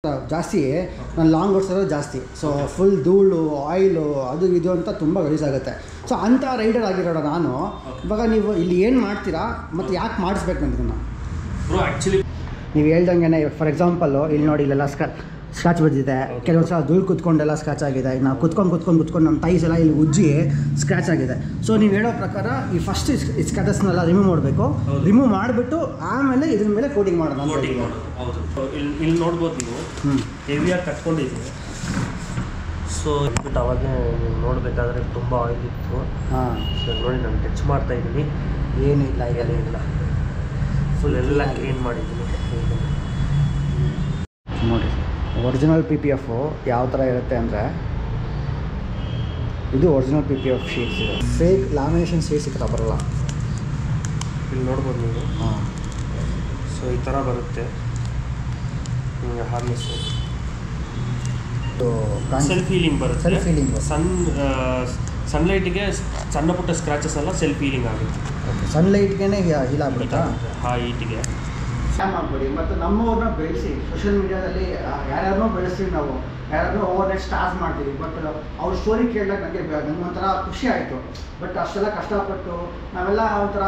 ಜಾಸ್ತಿ ನಾನು ಲಾಂಗ್ ಓಡಿಸೋದು ಜಾಸ್ತಿ. ಸೊ ಫುಲ್ ಧೂಳು ಆಯಿಲು ಅದು ಇದು ಅಂತ ತುಂಬ ಯೂಸ್ ಆಗುತ್ತೆ. ಸೊ ಅಂಥ ರೈಡರ್ ಆಗಿರೋಣ ನಾನು. ಇವಾಗ ನೀವು ಇಲ್ಲಿ ಏನು ಮಾಡ್ತೀರಾ ಮತ್ತು ಯಾಕೆ ಮಾಡಿಸ್ಬೇಕು ನನಗೆ ಆ್ಯಕ್ಚುಲಿ ನೀವು ಹೇಳ್ದಂಗೆ ಫಾರ್ ಎಕ್ಸಾಂಪಲ್ಲು ಇಲ್ಲಿ ನೋಡಿ ಇಲ್ಲೆಲ್ಲ ಸ್ಕ್ರಾಚ್ ಬಂದಿದೆ. ಕೆಲವೊಂದು ಸಲ ಧೂಳು ಕುತ್ಕೊಂಡೆಲ್ಲ ಸ್ಕ್ರಾಚ್ ಆಗಿದೆ. ನಾವು ಕುತ್ಕೊಂಡು ನಮ್ಮ ಟೈಸ್ ಎಲ್ಲ ಇಲ್ಲಿ ಉಜ್ಜಿ ಸ್ಕ್ರಾಚ್ ಆಗಿದೆ. ಸೊ ನೀವು ಹೇಳೋ ಪ್ರಕಾರ ಈ ಫಸ್ಟ್ ಸ್ಕ್ರಾಚಸ್ನೆಲ್ಲ ರಿಮೂವ್ ಮಾಡಬೇಕು. ರಿಮೂವ್ ಮಾಡಿಬಿಟ್ಟು ಆಮೇಲೆ ಇದ್ರ ಮೇಲೆ ಕೋಟಿಂಗ್ ಮಾಡೋಣ. ಹೌದು, ಇಲ್ಲಿ ನೋಡ್ಬೋದು ನೀವು ಹೆವಿಯಾಗಿ ಕಟ್ಕೊಂಡಿದ್ದೀವಿ. ಸೊ ಇಟ್ಬಿಟ್ಟು ಅವಾಗ ನೋಡಬೇಕಾದ್ರೆ ತುಂಬ ಆಯಿಲ್ ಇತ್ತು. ಸೊ ನೋಡಿ ನಾನು ಟಚ್ ಮಾಡ್ತಾ ಇದ್ದೀನಿ, ಏನಿಲ್ಲ ಏನಿಲ್ಲ, ಫುಲ್ ಎಲ್ಲ ಕ್ಲೀನ್ ಮಾಡಿದ್ದೀನಿ. ನೋಡಿ ಒರಿಜಿನಲ್ PPF ಯಾವ ಥರ ಇರುತ್ತೆ ಅಂದರೆ ಇದು ಒರಿಜಿನಲ್ PPF ಶೀಟ್ಸ್ ಇದೆ. ಫೇಕ್ ಲ್ಯಾಮಿನೇಷನ್ ಶೀಟ್ಸ್ ಈ ಥರ ಬರೋಲ್ಲ. ಇಲ್ಲಿ ನೋಡ್ಬೋದು ನೀವು. ಸೊ ಈ ಥರ ಬರುತ್ತೆ ಹಾರ್ನೆಸ್ಸು. ಸೆಲ್ಫ್ ಹೀಲಿಂಗ್ ಬರುತ್ತೆ. ಸೆಲ್ಫ್ ಹೀಲಿಂಗ್ ಸನ್ಲೈಟಿಗೆ ಸಣ್ಣ ಪುಟ್ಟ ಸ್ಕ್ರಾಚಸ್ ಎಲ್ಲ ಸೆಲ್ಫ್ ಹೀಲಿಂಗ್ ಆಗುತ್ತೆ. ಸನ್ಲೈಟ್ಗೆ ಹೀಲ್ ಆಗ್ಬಿಡುತ್ತಾ? ಹೀಟಿಗೆ ಮಾಡ್ಬಿಡಿ. ಮತ್ತು ನಮ್ಮವ್ರನ್ನ ಬೆಳೆಸಿ ಸೋಷಿಯಲ್ ಮೀಡಿಯಾದಲ್ಲಿ ಯಾರ್ಯಾರನ್ನೋ ಬೆಳೆಸ್ತೀವಿ ನಾವು, ಯಾರ್ಯಾರೋ ಓವರ್ ನೈಟ್ ಸ್ಟಾರ್ಸ್ ಮಾಡ್ತೀವಿ. ಬಟ್ ಅವ್ರ ಸ್ಟೋರಿ ಕೇಳಿದಾಗ ನನಗೆ ಒಂಥರ ಖುಷಿ ಆಯಿತು. ಬಟ್ ಅಷ್ಟೆಲ್ಲ ಕಷ್ಟಪಟ್ಟು ನಾವೆಲ್ಲ ಒಂಥರ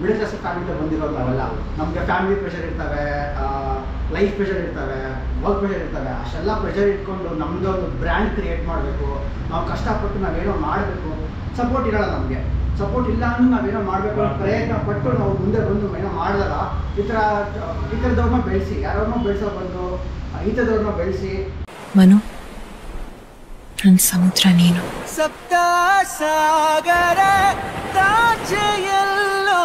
ಮಿಡಲ್ ಕ್ಲಾಸ್ ಫ್ಯಾಮಿಲಿಗೆ ಬಂದಿರೋದು ನಾವೆಲ್ಲ. ನಮಗೆ ಫ್ಯಾಮಿಲಿ ಪ್ರೆಷರ್ ಇರ್ತವೆ, ಲೈಫ್ ಪ್ರೆಷರ್ ಇರ್ತವೆ, ವರ್ಕ್ ಪ್ರೆಷರ್ ಇರ್ತವೆ. ಅಷ್ಟೆಲ್ಲ ಪ್ರೆಷರ್ ಇಟ್ಕೊಂಡು ನಮ್ಮದು ಒಂದು ಬ್ರ್ಯಾಂಡ್ ಕ್ರಿಯೇಟ್ ಮಾಡಬೇಕು. ನಾವು ಕಷ್ಟಪಟ್ಟು ನಾವೇನೋ ಮಾಡಬೇಕು. ಸಪೋರ್ಟ್ ಇರೋಲ್ಲ ನಮಗೆ. ಸಪೋರ್ಟ್ ಇಲ್ಲ ಅಂದ್ರೆ ನಾವೇನೋ ಮಾಡಬೇಕು ಅಂತ ಪ್ರಯತ್ನ ಪಟ್ಟು ನಾವು ಮುಂದೆ ಬಂದು ಏನೋ ಮಾಡಿದಾಗ ಈ ಥರದವ್ರನ್ನ ಬೆಳೆಸಿ, ಯಾರವ್ರನ್ನೋ ಬೆಳೆಸೋ ಬಂದು ಈ ಥರದವ್ರನ್ನ ಬೆಳೆಸಿ. ಮನು, ನನ್ನ ಸಮುದ್ರ ನೀನು. ಸಪ್ತ ಸಾಗರ ತಾಚೆಯಲ್ಲೋ.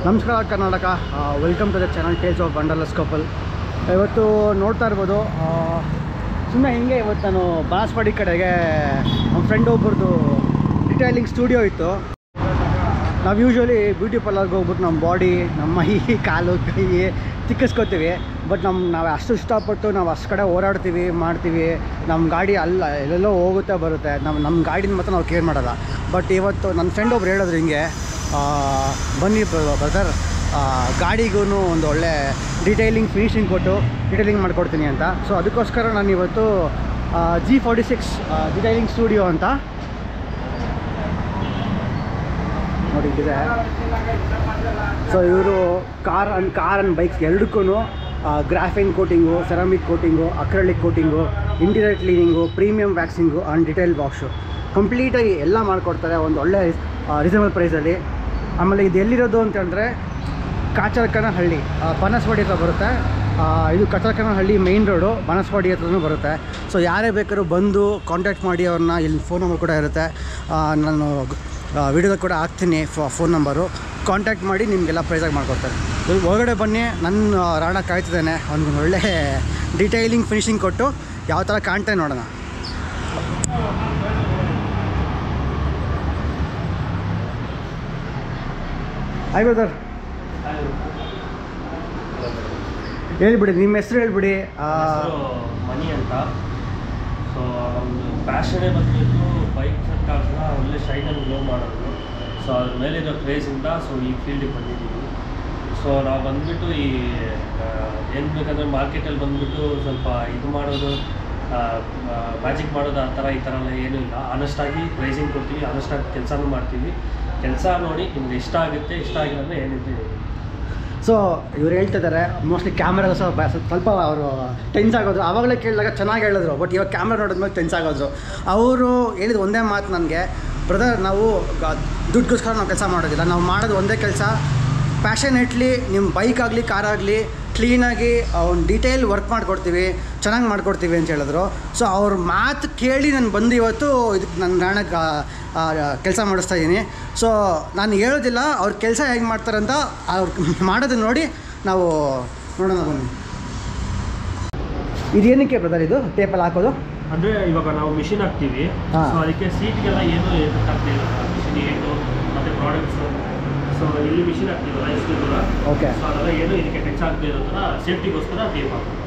ನಮಸ್ಕಾರ Karnataka, welcome to the channel tales of wanderlust couple. ಇವತ್ತು ನೋಡ್ತಾ ಇರ್ಬೋದು ಸುಮ್ಮನೆ ಹಿಂಗೆ ಇವತ್ತು ನಾನು ಬಾನಸವಾಡಿ ಕಡೆಗೆ ನಮ್ಮ ಫ್ರೆಂಡ್ ಒಬ್ಬರದು ಡಿಟೈಲಿಂಗ್ ಸ್ಟುಡಿಯೋ ಇತ್ತು. ನಾವು ಯೂಶ್ವಲಿ ಬ್ಯೂಟಿ ಪಾರ್ಲರ್ಗೆ ಹೋಗ್ಬಿಟ್ಟು ನಮ್ಮ ಬಾಡಿ, ನಮ್ಮ ಮೈ, ಕಾಲು, ಕೈ ತಿಕ್ಕಿಸ್ಕೊತೀವಿ. ಬಟ್ ನಾವು ಅಷ್ಟು ಇಷ್ಟಪಟ್ಟು ನಾವು ಅಷ್ಟು ಕಡೆ ಓಡಾಡ್ತೀವಿ, ಮಾಡ್ತೀವಿ. ನಮ್ಮ ಗಾಡಿ ಎಲ್ಲೆಲ್ಲೋ ಹೋಗುತ್ತೆ ಬರುತ್ತೆ. ನಮ್ಮ ಗಾಡಿನ ಮಾತ್ರ ನಾವು ಕೇರ್ ಮಾಡೋಲ್ಲ. ಬಟ್ ಇವತ್ತು ನನ್ನ ಫ್ರೆಂಡ್ ಒಬ್ರು ಹೇಳಿದ್ರು ಹಿಂಗೆ, ಬನ್ನಿ ಬ್ರದರ್, ಗಾಡಿಗೂ ಒಂದು ಒಳ್ಳೆ ಡಿಟೈಲಿಂಗ್ ಫಿನಿಶಿಂಗ್ ಕೊಟ್ಟು ಡಿಟೈಲಿಂಗ್ ಮಾಡಿಕೊಡ್ತೀನಿ ಅಂತ. ಸೊ ಅದಕ್ಕೋಸ್ಕರ ನಾನು ಇವತ್ತು G46 ಡಿಟೈಲಿಂಗ್ ಸ್ಟುಡಿಯೋ ಅಂತ ನೋಡಿದ್ದೆ. ಸೊ ಇವರು ಕಾರ್ ಆ್ಯಂಡ್ ಬೈಕ್ಸ್ ಎರಡಕ್ಕೂ graphene coating, ceramic coating, acrylic coating, interior cleaning, premium waxing and detail wash ಕಂಪ್ಲೀಟಾಗಿ ಎಲ್ಲ ಮಾಡಿಕೊಡ್ತಾರೆ ಒಂದು ಒಳ್ಳೆ ರೀಸನಬಲ್ ಪ್ರೈಸಲ್ಲಿ. ಆಮೇಲೆ ಇದು ಎಲ್ಲಿರೋದು ಅಂತಂದರೆ ಕಾಚರಕನಹಳ್ಳಿ, ಬಾನಸವಾಡಿ ಹತ್ರ ಬರುತ್ತೆ. ಇದು ಕಾಚರಕನಹಳ್ಳಿ ಮೇಯ್ನ್ ರೋಡು, ಬಾನಸವಾಡಿ ಹತ್ರನೂ ಬರುತ್ತೆ. ಸೊ ಯಾರೇ ಬೇಕಾದ್ರೂ ಬಂದು ಕಾಂಟ್ಯಾಕ್ಟ್ ಮಾಡಿ ಅವ್ರನ್ನ. ಇಲ್ಲಿ ಫೋನ್ ನಂಬರ್ ಕೂಡ ಇರುತ್ತೆ, ನಾನು ವಿಡಿಯೋದಲ್ಲಿ ಕೂಡ ಹಾಕ್ತೀನಿ ಫೋನ್ ನಂಬರು. ಕಾಂಟ್ಯಾಕ್ಟ್ ಮಾಡಿ ನಿಮಗೆಲ್ಲ ಪ್ರೈಸಾಗಿ ಮಾಡಿಕೊಡ್ತಾರೆ. ಹೊರಗಡೆ ಬನ್ನಿ, ನನ್ನ ರಾಣ ಕಾಯ್ತಿದ್ದಾನೆ. ಅವ್ನಿಗೆ ಒಳ್ಳೆ ಡಿಟೈಲಿಂಗ್ ಫಿನಿಶಿಂಗ್ ಕೊಟ್ಟು ಯಾವ ಥರ ಕಾಣ್ತಾನೆ ನೋಡೋಣ. ಹಾಯ್ ಬ್ರದರ್, ಹೇಳ್ಬಿಡಿ ನಿಮ್ಮ ಹೆಸರು ಹೇಳ್ಬಿಡಿ. ಮನಿ ಅಂತ. ಸೊ ನಮ್ಮದು ಪ್ಯಾಷನೇ ಬಂದುಬಿಟ್ಟು ಬೈಕ್ ಕಾರ್ಸ್ನ ಒಳ್ಳೆ ಶೈನಲ್ಲಿ ಗ್ಲೋ ಮಾಡೋದು. ಸೊ ಅದ್ರ ಮೇಲಿರೋ ಕ್ರೇಜಿಂದ ಸೊ ಈ ಫೀಲ್ಡಿಗೆ ಬಂದಿದ್ದೀವಿ. ಸೊ ನಾವು ಬಂದುಬಿಟ್ಟು ಈ ಏನು ಬೇಕಂದರೆ ಮಾರ್ಕೆಟಲ್ಲಿ ಬಂದುಬಿಟ್ಟು ಸ್ವಲ್ಪ ಇದು ಮಾಡೋದು, ಮ್ಯಾಜಿಕ್ ಮಾಡೋದು ಆ ಥರ ಈ ಥರ ಎಲ್ಲ ಏನೂ ಇಲ್ಲ. ಆನೆಸ್ಟಾಗಿ ಪ್ರೈಸಿಂಗ್ ಕೊಡ್ತೀವಿ, ಆನೆಸ್ಟಾಗಿ ಕೆಲಸನೂ ಮಾಡ್ತೀವಿ. ಕೆಲಸ ನೋಡಿ ನಿಮ್ಗೆ ಇಷ್ಟ ಆಗುತ್ತೆ, ಇಷ್ಟ ಆಗಿಲ್ಲ ಅಂದರೆ ಏನಿದೆ. ಸೊ ಇವ್ರು ಹೇಳ್ತಿದ್ದಾರೆ ಮೋಸ್ಟ್ಲಿ ಕ್ಯಾಮ್ರಾಗ ಸ್ವಲ್ಪ ಅವರು ಟೆನ್ಸ್ ಆಗೋದು. ಆವಾಗಲೇ ಕೇಳಿದಾಗ ಚೆನ್ನಾಗಿ ಹೇಳಿದ್ರು, ಬಟ್ ಇವಾಗ ಕ್ಯಾಮ್ರಾ ನೋಡಿದ್ಮೇಲೆ ಟೆನ್ಸ್ ಆಗೋದು. ಅವರು ಹೇಳಿದ ಒಂದೇ ಮಾತು ನನಗೆ, ಬ್ರದರ್ ನಾವು ದುಡ್ಡುಗೋಸ್ಕರ ನಾವು ಕೆಲಸ ಮಾಡೋದಿಲ್ಲ, ನಾವು ಮಾಡೋದು ಒಂದೇ ಕೆಲಸ, ಪ್ಯಾಷನೇಟ್ಲಿ ನಿಮ್ಮ ಬೈಕ್ ಆಗಲಿ ಕಾರಾಗಲಿ ಕ್ಲೀನಾಗಿ ಒಂದು ಡೀಟೇಲ್ ವರ್ಕ್ ಮಾಡಿಕೊಡ್ತೀವಿ, ಚೆನ್ನಾಗಿ ಮಾಡಿಕೊಡ್ತೀವಿ ಅಂತ ಹೇಳಿದ್ರು. ಸೊ ಅವ್ರ ಮಾತು ಕೇಳಿ ನಾನು ಬಂದು ಇವತ್ತು ಇದಕ್ಕೆ ನನ್ನ ರಾಣಕ್ಕೆ ಕೆಲಸ ಮಾಡಿಸ್ತಾ ಇದ್ದೀನಿ. ಸೊ ನಾನು ಹೇಳೋದಿಲ್ಲ ಅವ್ರ ಕೆಲಸ ಹೇಗೆ ಮಾಡ್ತಾರೆ ಅಂತ, ಅವ್ರು ಮಾಡೋದನ್ನ ನೋಡಿ ನಾವು ನೋಡೋಣ ಬನ್ನಿ. ಇದೇನಕ್ಕೆ ಬ್ರದರ್ ಇದು ಟೇಪಲ್ಲಿ ಹಾಕೋದು? ಅಂದರೆ ಇವಾಗ ನಾವು ಮಿಷಿನ್ ಹಾಕ್ತೀವಿ, ಸೊ ಅದಕ್ಕೆ ಸೀಟ್ಗೆಲ್ಲ ಏನೂ ಎಫೆಕ್ಟ್ ಆಗ್ತಿಲ್ಲ. ಮಿಷಿನ್ ಏಟು ಮತ್ತು ಪ್ರಾಡಕ್ಟ್ಸು, ಸೊ ಇಲ್ಲಿ ಮಿಷಿನ್ ಹಾಕ್ತೀವಲ್ಲ ಇಷ್ಟು ದೂರ, ಓಕೆ, ಸೊ ಅದೆಲ್ಲ ಏನು ಇದಕ್ಕೆ ಟಚ್ ಆಗದೆ ಇರೋ ಥರ ಸೇಫ್ಟಿಗೋಸ್ಕರ ಟೇಪ್ ಹಾಕ್ತೀವಿ.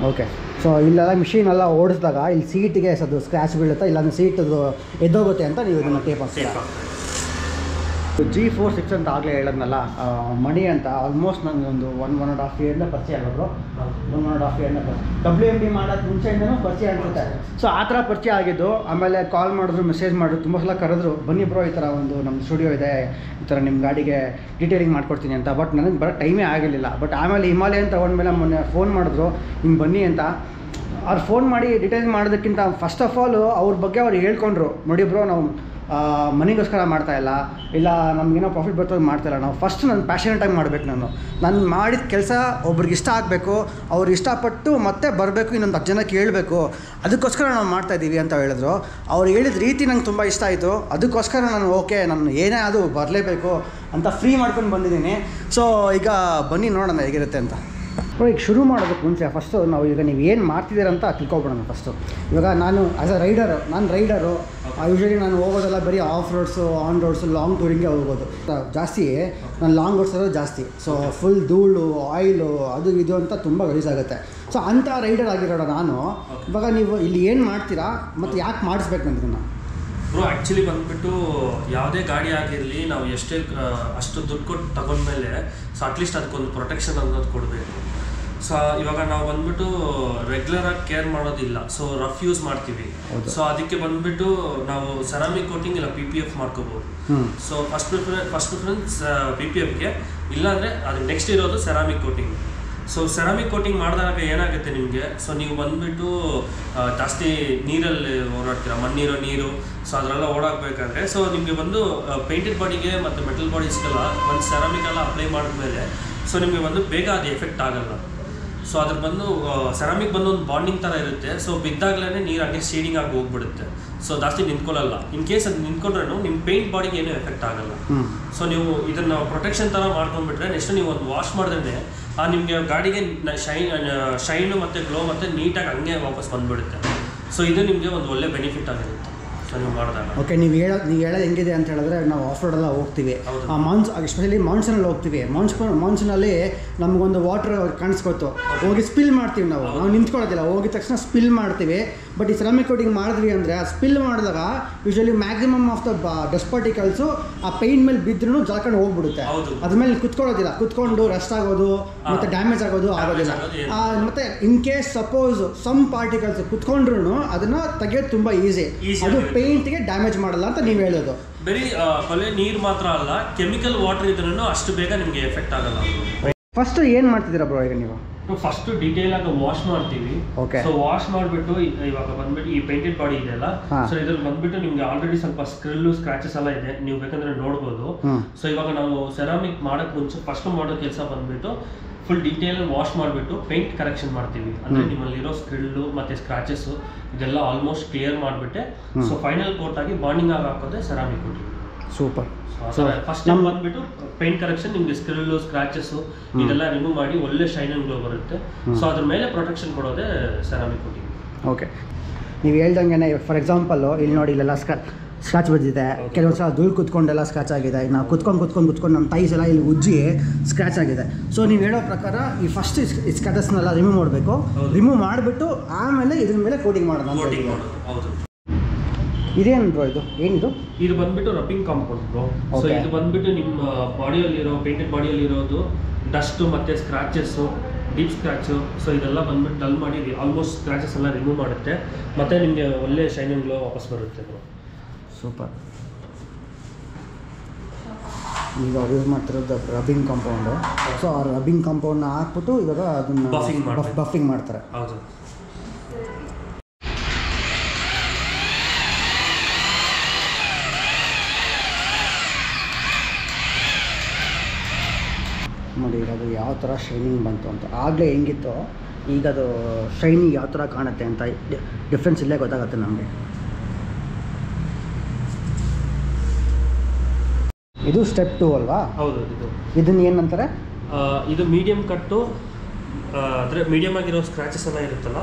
ಓಕೆ. ಸೊ ಇಲ್ಲೆಲ್ಲ ಮಿಷಿನೆಲ್ಲ ಓಡಿಸಿದಾಗ ಇಲ್ಲಿ ಸೀಟಿಗೆ ಅದು ಸ್ಕ್ರ್ಯಾಚ್ ಬೀಳುತ್ತಾ, ಇಲ್ಲಾಂದ್ರೆ ಸೀಟದು ಎದ್ದೋಗುತ್ತೆ ಅಂತ ನೀವು ಇದನ್ನು ಟೇಪ್ ಹಾಕ್ತೀರಾ. G46 ಅಂತ ಆಗಲೇ ಹೇಳೋದ್ನಲ್ಲ, ಮಣಿ ಅಂತ ಆಲ್ಮೋಸ್ಟ್ ನನಗೆ ಒಂದು 1.5 ಇಯರ್ನ ಪರಿಚಯ ಆಗೋದು. 1.5 ಇಯರ್ನ WMD ಮಾಡೋದು ಮುಂಚೆಯಿಂದನೂ ಪರಿಚಯ ಅನಿಸುತ್ತೆ. ಸೊ ಆ ಥರ ಪರಿಚಯ ಆಗಿದ್ದು. ಆಮೇಲೆ ಕಾಲ್ ಮಾಡಿದ್ರು, ಮೆಸೇಜ್ ಮಾಡಿದ್ರು, ತುಂಬ ಸಲ ಕರೆದ್ರು, ಬನ್ನಿ ಬ್ರೋ ಈ ಥರ ಒಂದು ನಮ್ಮ ಸ್ಟುಡಿಯೋ ಇದೆ, ಈ ಥರ ನಿಮ್ಮ ಗಾಡಿಗೆ ಡೀಟೇಲಿಂಗ್ ಮಾಡ್ಕೊಡ್ತೀನಿ ಅಂತ. ಬಟ್ ನನಗೆ ಬರೋ ಟೈಮೇ ಆಗಿರಲಿಲ್ಲ. ಬಟ್ ಆಮೇಲೆ ಹಿಮಾಲಯನ್ ತೊಗೊಂಡ್ಮೇಲೆ ಮೊನ್ನೆ ಫೋನ್ ಮಾಡಿದ್ರು ಹಿಂಗೆ ಬನ್ನಿ ಅಂತ. ಅವ್ರು ಫೋನ್ ಮಾಡಿ ಡೀಟೇಲಿಂಗ್ ಮಾಡೋದಕ್ಕಿಂತ ಫಸ್ಟ್ ಆಫ್ ಆಲ್ ಅವ್ರ ಬಗ್ಗೆ ಅವ್ರು ಹೇಳ್ಕೊಂಡ್ರು, ನೋಡಿ ಬ್ರೋ ನಾವು ಮನಿಗೋಸ್ಕರ ಮಾಡ್ತಾಯಿಲ್ಲ, ಇಲ್ಲ ನಮಗೇನೋ ಪ್ರಾಫಿಟ್ ಬರ್ತದೆ ಮಾಡ್ತಾಯಿಲ್ಲ, ನಾವು ಫಸ್ಟ್ ನಾನು ಪ್ಯಾಷನೇಟಾಗಿ ಮಾಡಬೇಕು. ನಾನು ಮಾಡಿದ ಕೆಲಸ ಒಬ್ರಿಗೆ ಇಷ್ಟ ಆಗಬೇಕು, ಅವ್ರು ಇಷ್ಟಪಟ್ಟು ಮತ್ತೆ ಬರಬೇಕು, ಇನ್ನೊಂದು 10 ಜನಕ್ಕೆ ಹೇಳ್ಬೇಕು, ಅದಕ್ಕೋಸ್ಕರ ನಾವು ಮಾಡ್ತಾಯಿದ್ದೀವಿ ಅಂತ ಹೇಳಿದ್ರು. ಅವ್ರು ಹೇಳಿದ ರೀತಿ ನಂಗೆ ತುಂಬ ಇಷ್ಟ ಆಯಿತು. ಅದಕ್ಕೋಸ್ಕರ ನಾನು ಓಕೆ, ನಾನು ಏನೇ ಅದು ಬರಲೇಬೇಕು ಅಂತ ಫ್ರೀ ಮಾಡ್ಕೊಂಡು ಬಂದಿದ್ದೀನಿ. ಸೊ ಈಗ ಬನ್ನಿ ನೋಡೋಣ ಹೇಗಿರುತ್ತೆ ಅಂತ. ಈಗ ಶುರು ಮಾಡೋದಕ್ಕೆ ಮುಂಚೆ ಫಸ್ಟು ನಾವು ಈಗ ನೀವು ಏನು ಮಾಡ್ತಿದ್ದೀರಂತ ತಿಳ್ಕೊಬಿಡೋಣ ಫಸ್ಟು. ಇವಾಗ ನಾನು ಆ್ಯಸ್ ಅ ರೈಡರು, ಯೂಶ್ವಲಿ ನಾನು ಹೋಗೋದೆಲ್ಲ ಬರೀ off roads, on roads, long ಟೂರಿಂಗೆ ಹೋಗೋದು ಜಾಸ್ತಿ. ನಾನು ಲಾಂಗ್ ಓಡಿಸೋದು ಜಾಸ್ತಿ. ಸೊ ಫುಲ್ ಧೂಳು, ಆಯಿಲು, ಅದು ಇದು ಅಂತ ತುಂಬ ಗಲೀಜಾಗುತ್ತೆ. ಸೊ ಅಂಥ ರೈಡರ್ ಆಗಿರೋಣ ನಾನು. ಇವಾಗ ನೀವು ಇಲ್ಲಿ ಏನು ಮಾಡ್ತೀರಾ ಮತ್ತು ಯಾಕೆ ಮಾಡಿಸ್ಬೇಕು ನನಗನ್ನ? ಬ್ರೋ ಆ್ಯಕ್ಚುಲಿ ಬಂದುಬಿಟ್ಟು ಯಾವುದೇ ಗಾಡಿ ಆಗಿರಲಿ, ನಾವು ಎಷ್ಟೇ ಅಷ್ಟು ದುಡ್ಡು ಕೊಟ್ಟು ತಗೊಂಡ್ಮೇಲೆ ಸೊ ಅಟ್ಲೀಸ್ಟ್ ಅದಕ್ಕೊಂದು ಪ್ರೊಟೆಕ್ಷನ್ ಅನ್ನೋದು ಕೊಡಬೇಕು. ಸೊ ಇವಾಗ ನಾವು ಬಂದ್ಬಿಟ್ಟು ರೆಗ್ಯುಲರಾಗಿ ಕೇರ್ ಮಾಡೋದಿಲ್ಲ, ಸೊ ರಫ್ ಯೂಸ್ ಮಾಡ್ತೀವಿ. ಸೊ ಅದಕ್ಕೆ ಬಂದ್ಬಿಟ್ಟು ನಾವು ಸೆರಾಮಿಕ್ ಕೋಟಿಂಗ್ ಇಲ್ಲ PPF ಮಾಡ್ಕೋಬೋದು. ಸೊ ಫಸ್ಟ್ ಪ್ರಿಫರೆನ್ಸ್ PPFಗೆ, ಇಲ್ಲಾಂದರೆ ಅದು ನೆಕ್ಸ್ಟ್ ಇರೋದು ceramic coating. So ceramic coating ಮಾಡಿದಾಗ ಏನಾಗುತ್ತೆ ನಿಮಗೆ, ಸೊ ನೀವು ಬಂದುಬಿಟ್ಟು ಜಾಸ್ತಿ ನೀರಲ್ಲಿ ಓಡಾಡ್ತೀರ, ಮಣ್ಣಿರೋ ನೀರು, ಸೊ ಅದರೆಲ್ಲ ಓಡಾಡಬೇಕಾದ್ರೆ ಸೊ ನಿಮಗೆ ಬಂದು ಪೇಂಟೆಡ್ ಬಾಡಿಗೆ ಮತ್ತು ಮೆಟಲ್ ಬಾಡೀಸ್ಗೆಲ್ಲ ಒಂದು ಸೆರಾಮಿಕೆಲ್ಲ ಅಪ್ಲೈ ಮಾಡಿದ್ಮೇಲೆ ಸೊ ನಿಮಗೆ ಬಂದು ಬೇಗ ಅದು ಎಫೆಕ್ಟ್ ಆಗಲ್ಲ. ಸೊ ಅದ್ರ ಬಂದು ಸೆರಾಮಿಕ್ ಬಂದು ಒಂದು ಬಾಂಡಿಂಗ್ ಥರ ಇರುತ್ತೆ. ಸೊ ಬಿದ್ದಾಗಲೇ ನೀರು ಹಂಗೆ ಶೇಡಿಂಗ್ ಆಗಿ ಹೋಗ್ಬಿಡುತ್ತೆ. ಸೊ ಜಾಸ್ತಿ ನಿಂತ್ಕೊಳ್ಳಲ್ಲ. ಇನ್ ಕೇಸ್ ಅದು ನಿಂತ್ಕೊಂಡ್ರೂ ನಿಮ್ಮ ಪೇಂಟ್ ಬಾಡಿಗೆ ಏನೂ ಎಫೆಕ್ಟ್ ಆಗಲ್ಲ. ಸೊ ನೀವು ಇದನ್ನು ಪ್ರೊಟೆಕ್ಷನ್ ಥರ ಮಾಡ್ಕೊಂಡ್ಬಿಟ್ರೆ ನೆಕ್ಸ್ಟ್ ನೀವು ಒಂದು ವಾಶ್ ಮಾಡಿದ್ರೆ ನಿಮಗೆ ಗಾಡಿಗೆ ಶೈನು ಮತ್ತು ಗ್ಲೋ ಮತ್ತು ನೀಟಾಗಿ ಹಂಗೆ ವಾಪಸ್ ಬಂದುಬಿಡುತ್ತೆ. ಸೊ ಇದು ನಿಮಗೆ ಒಂದು ಒಳ್ಳೆ ಬೆನಿಫಿಟ್ ಆಗಿರುತ್ತೆ ನೀವು ಮಾಡಿದಾಗ. ಓಕೆ, ನೀವು ಹೇಳೋದು ಹೆಂಗಿದೆ ಅಂತ ಹೇಳಿದ್ರೆ, ನಾವು ಆಫ್ ರೋಡೆಲ್ಲ ಹೋಗ್ತೀವಿ, ಎಸ್ಪೆಷಲಿ ಮಾನ್ಸೂನಲ್ಲಿ ಹೋಗ್ತೀವಿ. ಮಾನ್ಸೂನಲ್ಲಿ ನಮಗೊಂದು ವಾಟರ್ ಕಾಣಿಸ್ಕೊತ್ತು, ಹೋಗಿ ಸ್ಪಿಲ್ ಮಾಡ್ತೀವಿ. ನಾವು ನಿಂತ್ಕೊಳ್ಳೋದಿಲ್ಲ, ಹೋಗಿದ ತಕ್ಷಣ ಸ್ಪಿಲ್ ಮಾಡ್ತೀವಿ. ಬಟ್ ಈ ಸೆರಾಮಿಕ್ ಕೋಟಿಂಗ್ ಮಾಡಿದ್ವಿ ಅಂದರೆ ಆ ಸ್ಪಿಲ್ ಮಾಡಿದಾಗ usually maximum of the dust particles ಆ ಪೇಂಟ್ ಮೇಲೆ ಬಿದ್ರೂ ಜಲ್ಕೊಂಡು ಹೋಗ್ಬಿಡುತ್ತೆ. ಅದ್ರ ಮೇಲೆ ಕುತ್ಕೊಳ್ಳೋದಿಲ್ಲ, ಕುತ್ಕೊಂಡು ರಸ್ಟ್ ಆಗೋದು ಮತ್ತು ಡ್ಯಾಮೇಜ್ ಆಗೋದಿಲ್ಲ. ಮತ್ತು in case suppose some particles ಕುತ್ಕೊಂಡ್ರು ಅದನ್ನು ತೆಗೆಯೋದು ತುಂಬ ಈಸಿ. ಅದು ಪೇಂಟ್ಗೆ ಡ್ಯಾಮೇಜ್ ಮಾಡಲ್ಲ ಅಂತ ನೀವು ಹೇಳೋದು. ಬರೀ ಕೊಲೆ ನೀರು ಮಾತ್ರ ಅಲ್ಲ, ಕೆಮಿಕಲ್ ವಾಟರ್ ಇದ್ರೂ ಅಷ್ಟು ಬೇಗ ನಿಮಗೆ ಎಫೆಕ್ಟ್ ಆಗಲ್ಲ. ಫಸ್ಟ್ ಏನು ಮಾಡ್ತಿದ್ದೀರಾ ಬ್ರೋ ಈಗ ನೀವು? ಫಸ್ಟ್ ಡೀಟೇಲ್ ಆಗಿ ವಾಶ್ ಮಾಡ್ತೀವಿ. ಸೊ ವಾಶ್ ಮಾಡಿಬಿಟ್ಟು ಇವಾಗ ಬಂದ್ಬಿಟ್ಟು ಈ ಪೇಂಟೆಡ್ ಬಾಡಿ ಇದೆಯಲ್ಲ, ಸೊ ಇದ್ರಲ್ಲಿ ಬಂದ್ಬಿಟ್ಟು ನಿಮ್ಗೆ ಆಲ್ರೆಡಿ ಸ್ವಲ್ಪ ಸ್ಕ್ರಿಲ್ಲು ಸ್ಕ್ರಾಚಸ್ ಎಲ್ಲ ಇದೆ, ನೀವು ಬೇಕಂದ್ರೆ ನೋಡ್ಬೋದು. ಸೊ ಇವಾಗ ನಾವು ಸೆರಾಮಿಕ್ ಮಾಡಕ್ ಮುಂಚೆ ಫಸ್ಟ್ ಮಾಡೋ ಕೆಲಸ ಬಂದ್ಬಿಟ್ಟು ಫುಲ್ ಡೀಟೇಲ್ ವಾಶ್ ಮಾಡಿಬಿಟ್ಟು ಪೇಂಟ್ ಕರೆಕ್ಷನ್ ಮಾಡ್ತೀವಿ. ಅಂದ್ರೆ ನಿಮ್ಮಲ್ಲಿರೋ ಸ್ಕ್ರಿಲ್ಲು ಮತ್ತೆ ಸ್ಕ್ರಾಚಸ್ ಇದೆಲ್ಲ ಆಲ್ಮೋಸ್ಟ್ ಕ್ಲಿಯರ್ ಮಾಡಿಬಿಟ್ಟೆ ಸೊ ಫೈನಲ್ ಕೋಟ್ ಆಗಿ ಬಾಂಡಿಂಗ್ ಆಗಿ ಹಾಕೋದೆ ceramic coating. Super. First time ಬಂದ್ಬಿಟ್ಟು ಪೇಂಟ್ ಕರೆಕ್ಷನ್, ನಿಮ್ಗೆ ಸ್ಕ್ರಿಲ್ಲು ಸ್ಕ್ರಾಚಸ್ ಇದೆಲ್ಲ ರಿಮೂವ್ ಮಾಡಿ ಒಳ್ಳೆ ಶೈನ್ ಅಂಡ್ ಗ್ಲೋ ಬರುತ್ತೆ. ಸೊ ಅದ್ರ ಮೇಲೆ ಪ್ರೊಟೆಕ್ಷನ್ ಕೊಡೋದೇ ಸೆರಾಮಿಕ್ ಕೋಟಿಂಗ್. ಓಕೆ, ನೀವು ಹೇಳ್ದಂಗೆ ಫಾರ್ ಎಕ್ಸಾಂಪಲ್ಲು ಇಲ್ಲಿ ನೋಡಿ, ಇಲ್ಲೆಲ್ಲ ಸ್ಕ್ರಾಚ್ ಬಂದಿದೆ, ಕೆಲವೊಂದು ಸಲ ಧೂಳು ಕುತ್ಕೊಂಡೆಲ್ಲ ಸ್ಕ್ರಾಚ್ ಆಗಿದೆ. ನಾವು ಕುತ್ಕೊಂಡು ನಮ್ಮ ಟೈಸ್ ಎಲ್ಲ ಇಲ್ಲಿ ಉಜ್ಜಿ ಸ್ಕ್ರಾಚ್ ಆಗಿದೆ. ಸೊ ನೀವು ಹೇಳೋ ಪ್ರಕಾರ ಈ ಫಸ್ಟ್ ಸ್ಕ್ರಾಚಸ್ನೆಲ್ಲ ರಿಮೂವ್ ಮಾಡಬೇಕು. ರಿಮೂವ್ ಮಾಡಿಬಿಟ್ಟು ಆಮೇಲೆ ಇದ್ರ ಮೇಲೆ ಕೋಟಿಂಗ್ ಮಾಡೋಣ. ಹೌದು. ಇದೇನು ಬ್ರೋ ಇದು? ಏನಿದು? ಇದು ಬಂದ್ಬಿಟ್ಟು ರಬ್ಬಿಂಗ್ ಕಾಂಪೌಂಡ್ ಬ್ರೋ. ಸೊ ಇದು ಬಂದ್ಬಿಟ್ಟು ನಿಮ್ಮ ಬಾಡಿಯಲ್ಲಿರೋ ಪೇಂಟೆಡ್ ಬಾಡಿಯಲ್ಲಿರೋದು ಡಸ್ಟ್ ಮತ್ತು ಸ್ಕ್ರಾಚಸ್ಸು, ಡೀಪ್ ಸ್ಕ್ರಾಚು, ಸೊ ಇದೆಲ್ಲ ಬಂದ್ಬಿಟ್ಟು ಡಲ್ ಮಾಡಿ ಆಲ್ಮೋಸ್ಟ್ ಸ್ಕ್ರಾಚಸ್ ಎಲ್ಲ ರಿಮೂವ್ ಮಾಡುತ್ತೆ. ಮತ್ತು ನಿಮಗೆ ಒಳ್ಳೆ ಶೈನ್ ಅಂಡ್ ಗ್ಲೋ ವಾಪಸ್ ಬರುತ್ತೆ ಬ್ರೋ. ಸೂಪರ್. ಈಗ ಅವ್ರು ಯೂಸ್ ಮಾಡ್ತಿರೋದು ರಬ್ಬಿಂಗ್ ಕಾಂಪೌಂಡು. ಸೊ ಆ ರಬ್ಬಿಂಗ್ ಕಾಂಪೌಂಡ್ನ ಹಾಕ್ಬಿಟ್ಟು ಇವಾಗ ಅದನ್ನು ಬಫಿಂಗ್ ಮಾಡ್ತಾರೆ. ಹೌದು. ನೋಡಿ ಈಗ ಅದು ಯಾವ ಥರ ಶೈನಿಂಗ್ ಬಂತು ಅಂತ. ಆಗಲೇ ಹೆಂಗಿತ್ತು, ಈಗ ಅದು ಶೈನಿಂಗ್ ಯಾವ ಥರ ಕಾಣುತ್ತೆ ಅಂತ ಡಿಫ್ರೆನ್ಸ್ ಇಲ್ಲೇ ಗೊತ್ತಾಗುತ್ತೆ ನಮಗೆ. ಇದು ಸ್ಟೆಪ್ 2 ಅಲ್ವಾ? ಹೌದು. ಇದನ್ನು ಏನಂತಾರೆ? ಇದು ಮೀಡಿಯಂ ಕಟ್ಟು, ಅಂದರೆ ಮೀಡಿಯಮ್ ಆಗಿರೋ ಸ್ಕ್ರಾಚಸ್ ಎಲ್ಲ ಇರುತ್ತಲ್ಲ,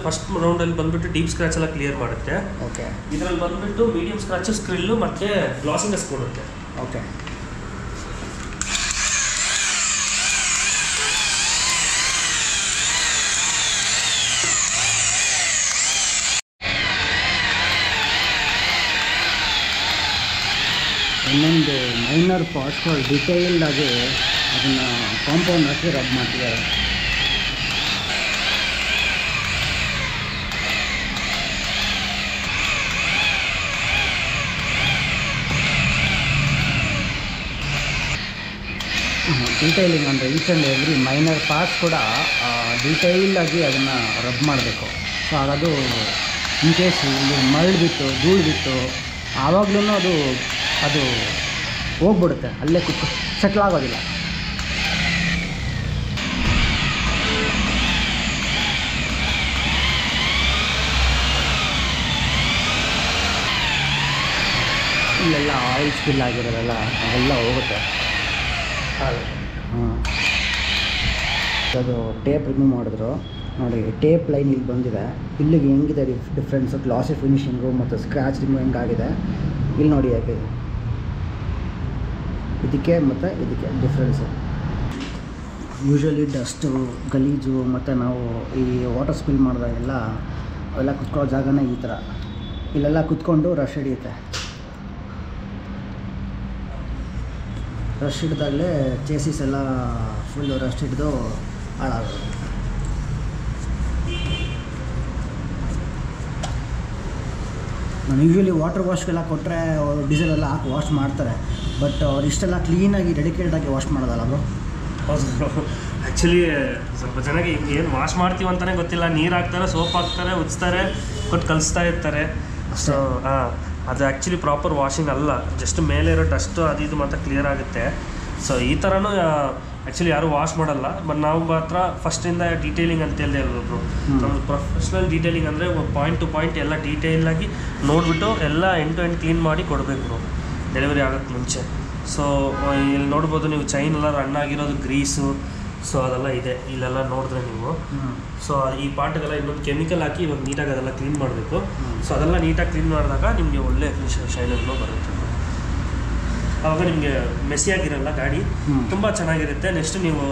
ಫಸ್ಟ್ ರೌಂಡಲ್ಲಿ ಬಂದುಬಿಟ್ಟು ಡೀಪ್ ಸ್ಕ್ರಾಚ್ ಎಲ್ಲ ಕ್ಲಿಯರ್ ಮಾಡುತ್ತೆ. ಓಕೆ. ಇದರಲ್ಲಿ ಬಂದುಬಿಟ್ಟು ಮೀಡಿಯಮ್ ಸ್ಕ್ರಾಚಸ್, ಸ್ಕ್ರಿಲ್ಲು ಮತ್ತು ಗ್ಲಾಸಿನೆಸ್ ಕೊಡುತ್ತೆ. ಓಕೆ. ಇನ್ನೊಂದು ಮೈನರ್ ಪಾರ್ಟ್ಸ್ಗಳು ಡಿಟೇಲ್ಡಾಗಿ ಅದನ್ನು ಕಾಂಪೌಂಡ್ ಹಾಕಿ ರಬ್ ಮಾಡ್ತಿದ್ದಾರೆ. ಡೀಟೈಲಿಂಗ್ ಅಂದರೆ each and every minor parts ಕೂಡ ಡೀಟೈಲ್ಡಾಗಿ ಅದನ್ನು ರಬ್ ಮಾಡಬೇಕು. ಸೊ ಅದು ಇನ್ ಕೇಸ್ ಇಲ್ಲಿ ಮರಳು ಬಿತ್ತು, ಧೂಳು ಬಿತ್ತು, ಆವಾಗಲೂ ಅದು ಹೋಗ್ಬಿಡುತ್ತೆ, ಅಲ್ಲೇ ಸೆಟ್ಲ್ ಆಗೋದಿಲ್ಲ. ಇಲ್ಲೆಲ್ಲ ಆಯಿಲ್ ಸ್ಪಿಲ್ ಆಗಿರೋದಲ್ಲ ಅವೆಲ್ಲ ಹೋಗುತ್ತೆ. ಅದು ಟೇಪ್ ರಿಮೂವ್ ಮಾಡಿದ್ರು ನೋಡಿ, ಟೇಪ್ ಲೈನ್ ಇಲ್ಲಿ ಬಂದಿದೆ, ಇಲ್ಲಿಗೆ ಹೆಂಗಿದೆ ಡಿಫ್ರೆನ್ಸು, ಗ್ಲಾಸಿ ಫಿನಿಷಿಂಗು ಮತ್ತು ಸ್ಕ್ರ್ಯಾಚ್ ರಿಮೂವ್ ಹೆಂಗಾಗಿದೆ ಇಲ್ಲಿ ನೋಡಿ. ಯಾಕೆ ಇದಕ್ಕೆ ಮತ್ತು ಇದಕ್ಕೆ ಡಿಫ್ರೆನ್ಸು. ಯೂಶ್ವಲಿ ಡಸ್ಟು, ಗಲೀಜು ಮತ್ತು ನಾವು ಈ ವಾಟರ್ ಸ್ಪಿಲ್ ಮಾಡಿದಾಗೆಲ್ಲ ಅವೆಲ್ಲ ಕುತ್ಕೊಳ್ಳೋ ಜಾಗನೇ ಈ ಥರ, ಇಲ್ಲೆಲ್ಲ ಕುತ್ಕೊಂಡು ರಶ್ ಹಿಡಿಯುತ್ತೆ. ರಶ್ ಹಿಡಿದಾಗಲೇ ಚೇಸಿಸ್ ಎಲ್ಲ ಫುಲ್ಲು ರಶ್ ಹಿಡಿದು ಹಾಳಾಗೋದು. ನಾನು ಯೂಶ್ವಲಿ ವಾಟರ್ ವಾಶ್ಗೆಲ್ಲ ಕೊಟ್ಟರೆ ಡೀಸೆಲ್ ಎಲ್ಲ ಹಾಕಿ ವಾಶ್ ಮಾಡ್ತಾರೆ, ಬಟ್ ಅವ್ರು ಇಷ್ಟೆಲ್ಲ ಕ್ಲೀನಾಗಿ ಡೆಡಿಕೇಟೆಡಾಗಿ ವಾಶ್ ಮಾಡೋದಲ್ಲ ಬ್ರೋ? ಹೌದು. ಆ್ಯಕ್ಚುಲಿ ಸ್ವಲ್ಪ ಜನಕ್ಕೆ ಏನು ವಾಶ್ ಮಾಡ್ತೀವಿ ಅಂತಲೇ ಗೊತ್ತಿಲ್ಲ. ನೀರು ಹಾಕ್ತಾರೆ, ಸೋಪ್ ಹಾಕ್ತಾರೆ, ಉಜ್ತಾರೆ, ಕೊಟ್ಟು ಕಲಿಸ್ತಾ ಇರ್ತಾರೆ. ಸೊ ಅದು ಆ್ಯಕ್ಚುಲಿ ಪ್ರಾಪರ್ ವಾಷಿಂಗ್ ಅಲ್ಲ, ಜಸ್ಟ್ ಮೇಲೆ ಇರೋ ಡಸ್ಟು ಅದು ಇದು ಮಾತ್ರ ಕ್ಲಿಯರ್ ಆಗುತ್ತೆ. ಸೊ ಈ ಥರನೂ ಆ್ಯಕ್ಚುಲಿ ಯಾರೂ ವಾಶ್ ಮಾಡಲ್ಲ, ಬಟ್ ನಾವು ಮಾತ್ರ ಫಸ್ಟಿಂದ ಡೀಟೇಲಿಂಗ್ ಅಂತ ಹೇಳಿದೆ ಅಲ್ವೊಬ್ರು, ನಮ್ಮದು ಪ್ರೊಫೆಷ್ನಲ್ ಡೀಟೇಲಿಂಗ್ ಅಂದರೆ ಪಾಯಿಂಟ್ ಟು ಪಾಯಿಂಟ್ ಎಲ್ಲ ಡೀಟೇಲಾಗಿ ನೋಡಿಬಿಟ್ಟು ಎಲ್ಲ ಎಂಡ್ ಟು ಎಂಡ್ ಕ್ಲೀನ್ ಮಾಡಿ ಕೊಡಬೇಕು ಡೆಲಿವರಿ ಆಗೋಕ್ಕೆ ಮುಂಚೆ. ಸೊ ಇಲ್ಲಿ ನೋಡ್ಬೋದು ನೀವು, ಚೈನ್ ಎಲ್ಲ ರನ್ ಆಗಿರೋದು ಗ್ರೀಸು, ಸೊ ಅದೆಲ್ಲ ಇದೆ ಇಲ್ಲೆಲ್ಲ ನೋಡಿದ್ರೆ ನೀವು. ಸೊ ಈ ಪಾರ್ಟ್ಗೆಲ್ಲ ಇನ್ನೊಂದು ಕೆಮಿಕಲ್ ಹಾಕಿ ಇವಾಗ ನೀಟಾಗಿ ಅದೆಲ್ಲ ಕ್ಲೀನ್ ಮಾಡಬೇಕು. ಸೊ ಅದೆಲ್ಲ ನೀಟಾಗಿ ಕ್ಲೀನ್ ಮಾಡಿದಾಗ ನಿಮಗೆ ಒಳ್ಳೆ ಶೈನಲ್ಲೂ ಬರುತ್ತೆ. ಆವಾಗ ನಿಮಗೆ ಮೆಸ್ಸಿಯಾಗಿರಲ್ಲ ಗಾಡಿ, ತುಂಬ ಚೆನ್ನಾಗಿರುತ್ತೆ. ನೆಕ್ಸ್ಟ್ ನೀವು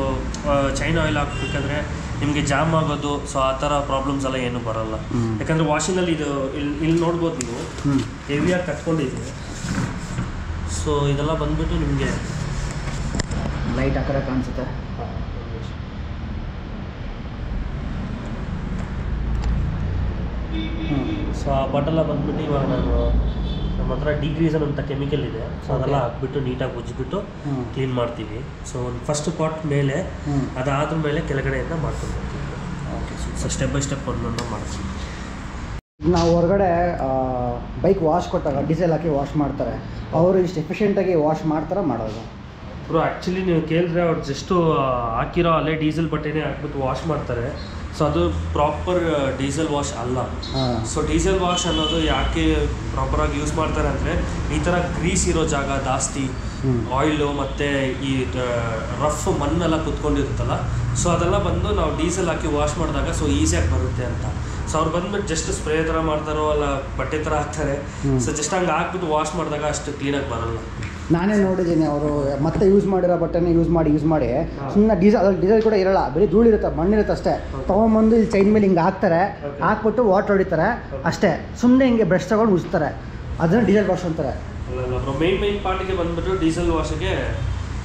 ಚೈನ್ ಆಯಿಲ್ ಹಾಕ್ಬೇಕಾದ್ರೆ ನಿಮಗೆ ಜಾಮ್ ಆಗೋದು, ಸೊ ಆ ಥರ ಪ್ರಾಬ್ಲಮ್ಸ್ ಎಲ್ಲ ಏನೂ ಬರೋಲ್ಲ. ಯಾಕಂದರೆ ವಾಷಿಂಗಲ್ಲಿ ಇದು ಇಲ್ಲಿ ನೋಡ್ಬೋದು ನೀವು, ಹೆವಿಯಾಗಿ ಕಟ್ಕೊಂಡಿದೆ. ಸೊ ಇದೆಲ್ಲ ಬಂದುಬಿಟ್ಟು ನಿಮಗೆ ಲೈಟ್ ಆ ಕಡೆ ಕಾಣಿಸುತ್ತೆ. ಸೊ ಆ ಬಟ್ಟೆಲ್ಲ ಬಂದುಬಿಟ್ಟು ಇವಾಗ ನಮ್ಮ ಹತ್ರ ಡಿಗ್ರೀಸನ್ ಅಂತ ಕೆಮಿಕಲ್ ಇದೆ, ಸೊ ಅದೆಲ್ಲ ಹಾಕ್ಬಿಟ್ಟು ನೀಟಾಗಿ ಉಜ್ಜಿಬಿಟ್ಟು ಕ್ಲೀನ್ ಮಾಡ್ತೀವಿ. ಸೊ ಒಂದು ಫಸ್ಟ್ ಪಾಟ್ ಮೇಲೆ, ಅದಾದ ಮೇಲೆ ಕೆಳಗಡೆಯಿಂದ ಮಾಡ್ಕೊಂಡು ಬರ್ತೀವಿ. Okay. So step by step ಒಂದೊಂದು ಮಾಡ್ತೀವಿ. ನಾವು ಹೊರಗಡೆ ಬೈಕ್ ವಾಶ್ ಕೊಟ್ಟಾಗ ಡೀಸೆಲ್ ಹಾಕಿ ವಾಶ್ ಮಾಡ್ತಾರೆ, ಅವರು ಇಷ್ಟು ಎಫಿಷಿಯೆಂಟಾಗಿ ವಾಶ್ ಮಾಡ್ತಾರೆ ಮಾಡೋದು? ಬ್ರೋ ಆ್ಯಕ್ಚುಲಿ ನೀವು ಕೇಳಿದ್ರೆ ಅವ್ರು ಜಸ್ಟು ಹಾಕಿರೋ ಅಲ್ಲೇ ಡೀಸೆಲ್ ಬಟ್ಟೆನೇ ಹಾಕ್ಬಿಟ್ಟು ವಾಶ್ ಮಾಡ್ತಾರೆ. ಸೊ ಅದು ಪ್ರಾಪರ್ ಡೀಸೆಲ್ ವಾಶ್ ಅಲ್ಲ. ಸೊ ಡೀಸೆಲ್ ವಾಶ್ ಅನ್ನೋದು ಯಾಕೆ ಪ್ರಾಪರಾಗಿ ಯೂಸ್ ಮಾಡ್ತಾರೆ ಅಂದರೆ, ಈ ಥರ ಗ್ರೀಸ್ ಇರೋ ಜಾಗ ಜಾಸ್ತಿ, ಆಯಿಲು ಮತ್ತು ಈ ರಫ್ ಮಣ್ಣೆಲ್ಲ ಕುತ್ಕೊಂಡಿರುತ್ತಲ್ಲ, ಸೊ ಅದೆಲ್ಲ ಬಂದು ನಾವು ಡೀಸೆಲ್ ಹಾಕಿ ವಾಶ್ ಮಾಡಿದಾಗ ಸೊ ಈಸಿಯಾಗಿ ಬರುತ್ತೆ ಅಂತ. ಸೊ ಅವ್ರು ಬಂದ್ಬಿಟ್ಟು ಜಸ್ಟ್ ಸ್ಪ್ರೇ ಥರ ಮಾಡ್ತಾರೋ ಅಲ್ಲ ಬಟ್ಟೆ ಥರ ಹಾಕ್ತಾರೆ. ಸೊ ಜಸ್ಟ್ ಹಂಗೆ ಹಾಕ್ಬಿಟ್ಟು ವಾಶ್ ಮಾಡಿದಾಗ ಅಷ್ಟು ಕ್ಲೀನಾಗಿ ಬರೋಲ್ಲ. ನಾನೇ ನೋಡಿದ್ದೀನಿ, ಅವರು ಮತ್ತೆ ಯೂಸ್ ಮಾಡಿರೋ ಬಟ್ಟೆನೇ ಯೂಸ್ ಮಾಡಿ ಸುಮ್ಮನೆ ಡೀಸೆಲ್ ಕೂಡ ಇರೋಲ್ಲ, ಬರೀ ಧೂಳಿರುತ್ತೆ, ಮಣ್ಣಿರುತ್ತೆ ಅಷ್ಟೇ. ತೊಗೊಂಬಂದು ಇಲ್ಲಿ ಚೈನ್ ಮೇಲೆ ಹಿಂಗೆ ಹಾಕ್ತಾರೆ, ಹಾಕ್ಬಿಟ್ಟು ವಾಟರ್ ಹೊಡಿತಾರೆ ಅಷ್ಟೇ, ಸುಮ್ಮನೆ ಹಿಂಗೆ ಬ್ರಷ್ ತಗೊಂಡು ಉಜ್ತಾರೆ, ಅದನ್ನು ಡೀಸೆಲ್ ವಾಶ್ ಅಂತಾರೆ. ಅಲ್ಲ, ಮೇನ್ ಪಾರ್ಟಿಗೆ ಬಂದುಬಿಟ್ಟು ಡೀಸೆಲ್ ವಾಶಿಗೆ